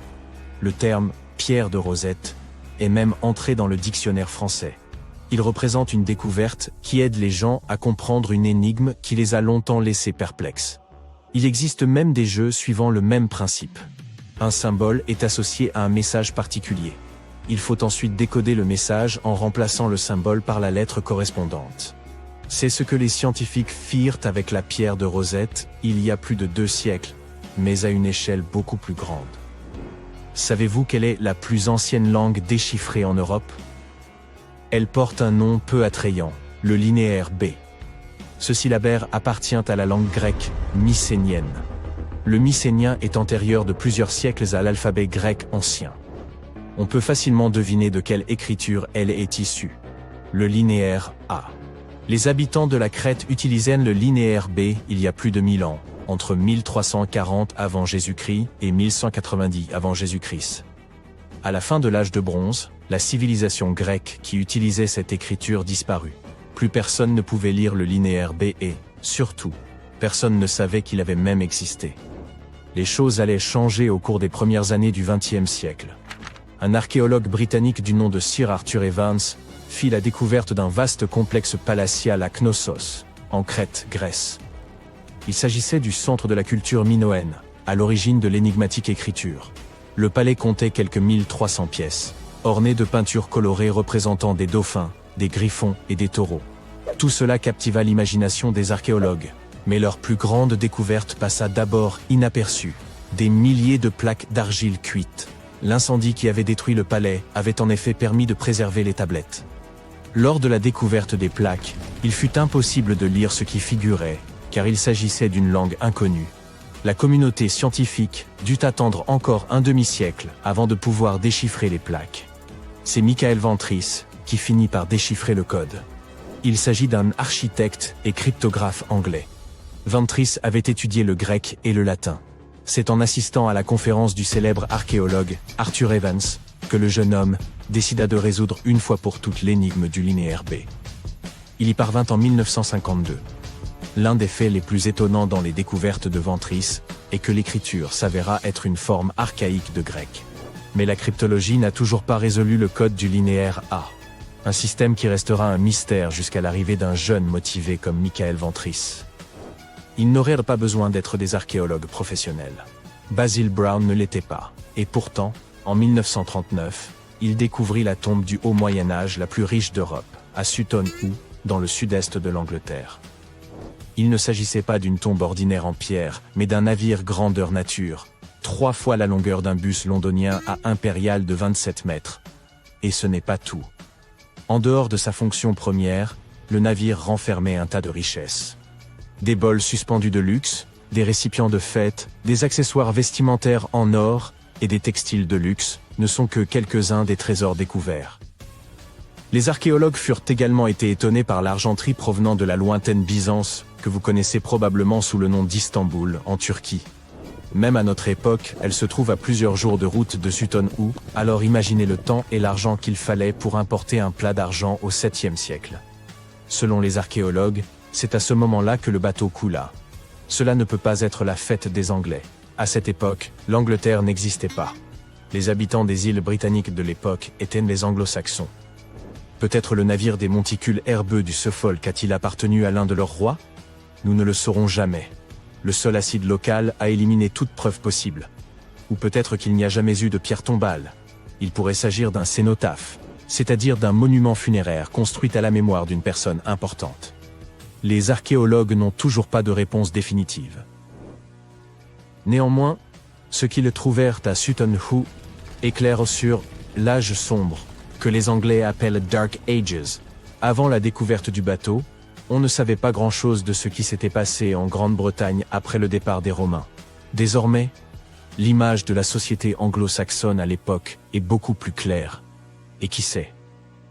Le terme « pierre de Rosette » est même entré dans le dictionnaire français. Il représente une découverte qui aide les gens à comprendre une énigme qui les a longtemps laissés perplexes. Il existe même des jeux suivant le même principe. Un symbole est associé à un message particulier. Il faut ensuite décoder le message en remplaçant le symbole par la lettre correspondante. C'est ce que les scientifiques firent avec la pierre de Rosette il y a plus de 2 siècles, mais à une échelle beaucoup plus grande. Savez-vous quelle est la plus ancienne langue déchiffrée en Europe? Elle porte un nom peu attrayant, le linéaire B. Ce syllabaire appartient à la langue grecque mycénienne. Le mycénien est antérieur de plusieurs siècles à l'alphabet grec ancien. On peut facilement deviner de quelle écriture elle est issue. Le linéaire A. Les habitants de la Crète utilisaient le linéaire B il y a plus de 1000 ans, entre 1340 avant Jésus-Christ et 1190 avant Jésus-Christ. À la fin de l'âge de bronze, la civilisation grecque qui utilisait cette écriture disparut. Plus personne ne pouvait lire le linéaire B et, surtout, personne ne savait qu'il avait même existé. Les choses allaient changer au cours des premières années du XXe siècle. Un archéologue britannique du nom de Sir Arthur Evans fit la découverte d'un vaste complexe palatial à Knossos, en Crète, Grèce. Il s'agissait du centre de la culture minoenne, à l'origine de l'énigmatique écriture. Le palais comptait quelques 1300 pièces, ornées de peintures colorées représentant des dauphins, des griffons et des taureaux. Tout cela captiva l'imagination des archéologues, mais leur plus grande découverte passa d'abord inaperçue. Des milliers de plaques d'argile cuites. L'incendie qui avait détruit le palais avait en effet permis de préserver les tablettes. Lors de la découverte des plaques, il fut impossible de lire ce qui figurait, car il s'agissait d'une langue inconnue. La communauté scientifique dut attendre encore un demi-siècle avant de pouvoir déchiffrer les plaques. C'est Michael Ventris qui finit par déchiffrer le code. Il s'agit d'un architecte et cryptographe anglais. Ventris avait étudié le grec et le latin. C'est en assistant à la conférence du célèbre archéologue Arthur Evans que le jeune homme décida de résoudre une fois pour toutes l'énigme du linéaire B. Il y parvint en 1952. L'un des faits les plus étonnants dans les découvertes de Ventris est que l'écriture s'avéra être une forme archaïque de grec. Mais la cryptologie n'a toujours pas résolu le code du linéaire A. Un système qui restera un mystère jusqu'à l'arrivée d'un jeune motivé comme Michael Ventris. Ils n'auraient pas besoin d'être des archéologues professionnels. Basil Brown ne l'était pas. Et pourtant, en 1939, il découvrit la tombe du Haut Moyen-Âge la plus riche d'Europe, à Sutton Hoo, dans le sud-est de l'Angleterre. Il ne s'agissait pas d'une tombe ordinaire en pierre, mais d'un navire grandeur nature, 3 fois la longueur d'un bus londonien à impérial de 27 mètres. Et ce n'est pas tout. En dehors de sa fonction première, le navire renfermait un tas de richesses. Des bols suspendus de luxe, des récipients de fête, des accessoires vestimentaires en or et des textiles de luxe ne sont que quelques-uns des trésors découverts. Les archéologues furent également étonnés par l'argenterie provenant de la lointaine Byzance, que vous connaissez probablement sous le nom d'Istanbul, en Turquie. Même à notre époque, elle se trouve à plusieurs jours de route de Sutton Hoo, alors imaginez le temps et l'argent qu'il fallait pour importer un plat d'argent au 7e siècle. Selon les archéologues, c'est à ce moment-là que le bateau coula. Cela ne peut pas être la fête des Anglais. À cette époque, l'Angleterre n'existait pas. Les habitants des îles britanniques de l'époque étaient les Anglo-Saxons. Peut-être le navire des monticules herbeux du Suffolk a-t-il appartenu à l'un de leurs rois? Nous ne le saurons jamais. Le sol acide local a éliminé toute preuve possible. Ou peut-être qu'il n'y a jamais eu de pierre tombale. Il pourrait s'agir d'un cénotaphe, c'est-à-dire d'un monument funéraire construit à la mémoire d'une personne importante. les archéologues n'ont toujours pas de réponse définitive. Néanmoins, ce qu'ils trouvèrent à Sutton Hoo éclaire sur l'âge sombre, que les Anglais appellent Dark Ages. Avant la découverte du bateau, on ne savait pas grand-chose de ce qui s'était passé en Grande-Bretagne après le départ des Romains. Désormais, l'image de la société anglo-saxonne à l'époque est beaucoup plus claire. Et qui sait,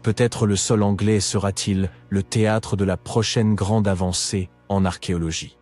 peut-être le sol anglais sera-t-il le théâtre de la prochaine grande avancée en archéologie.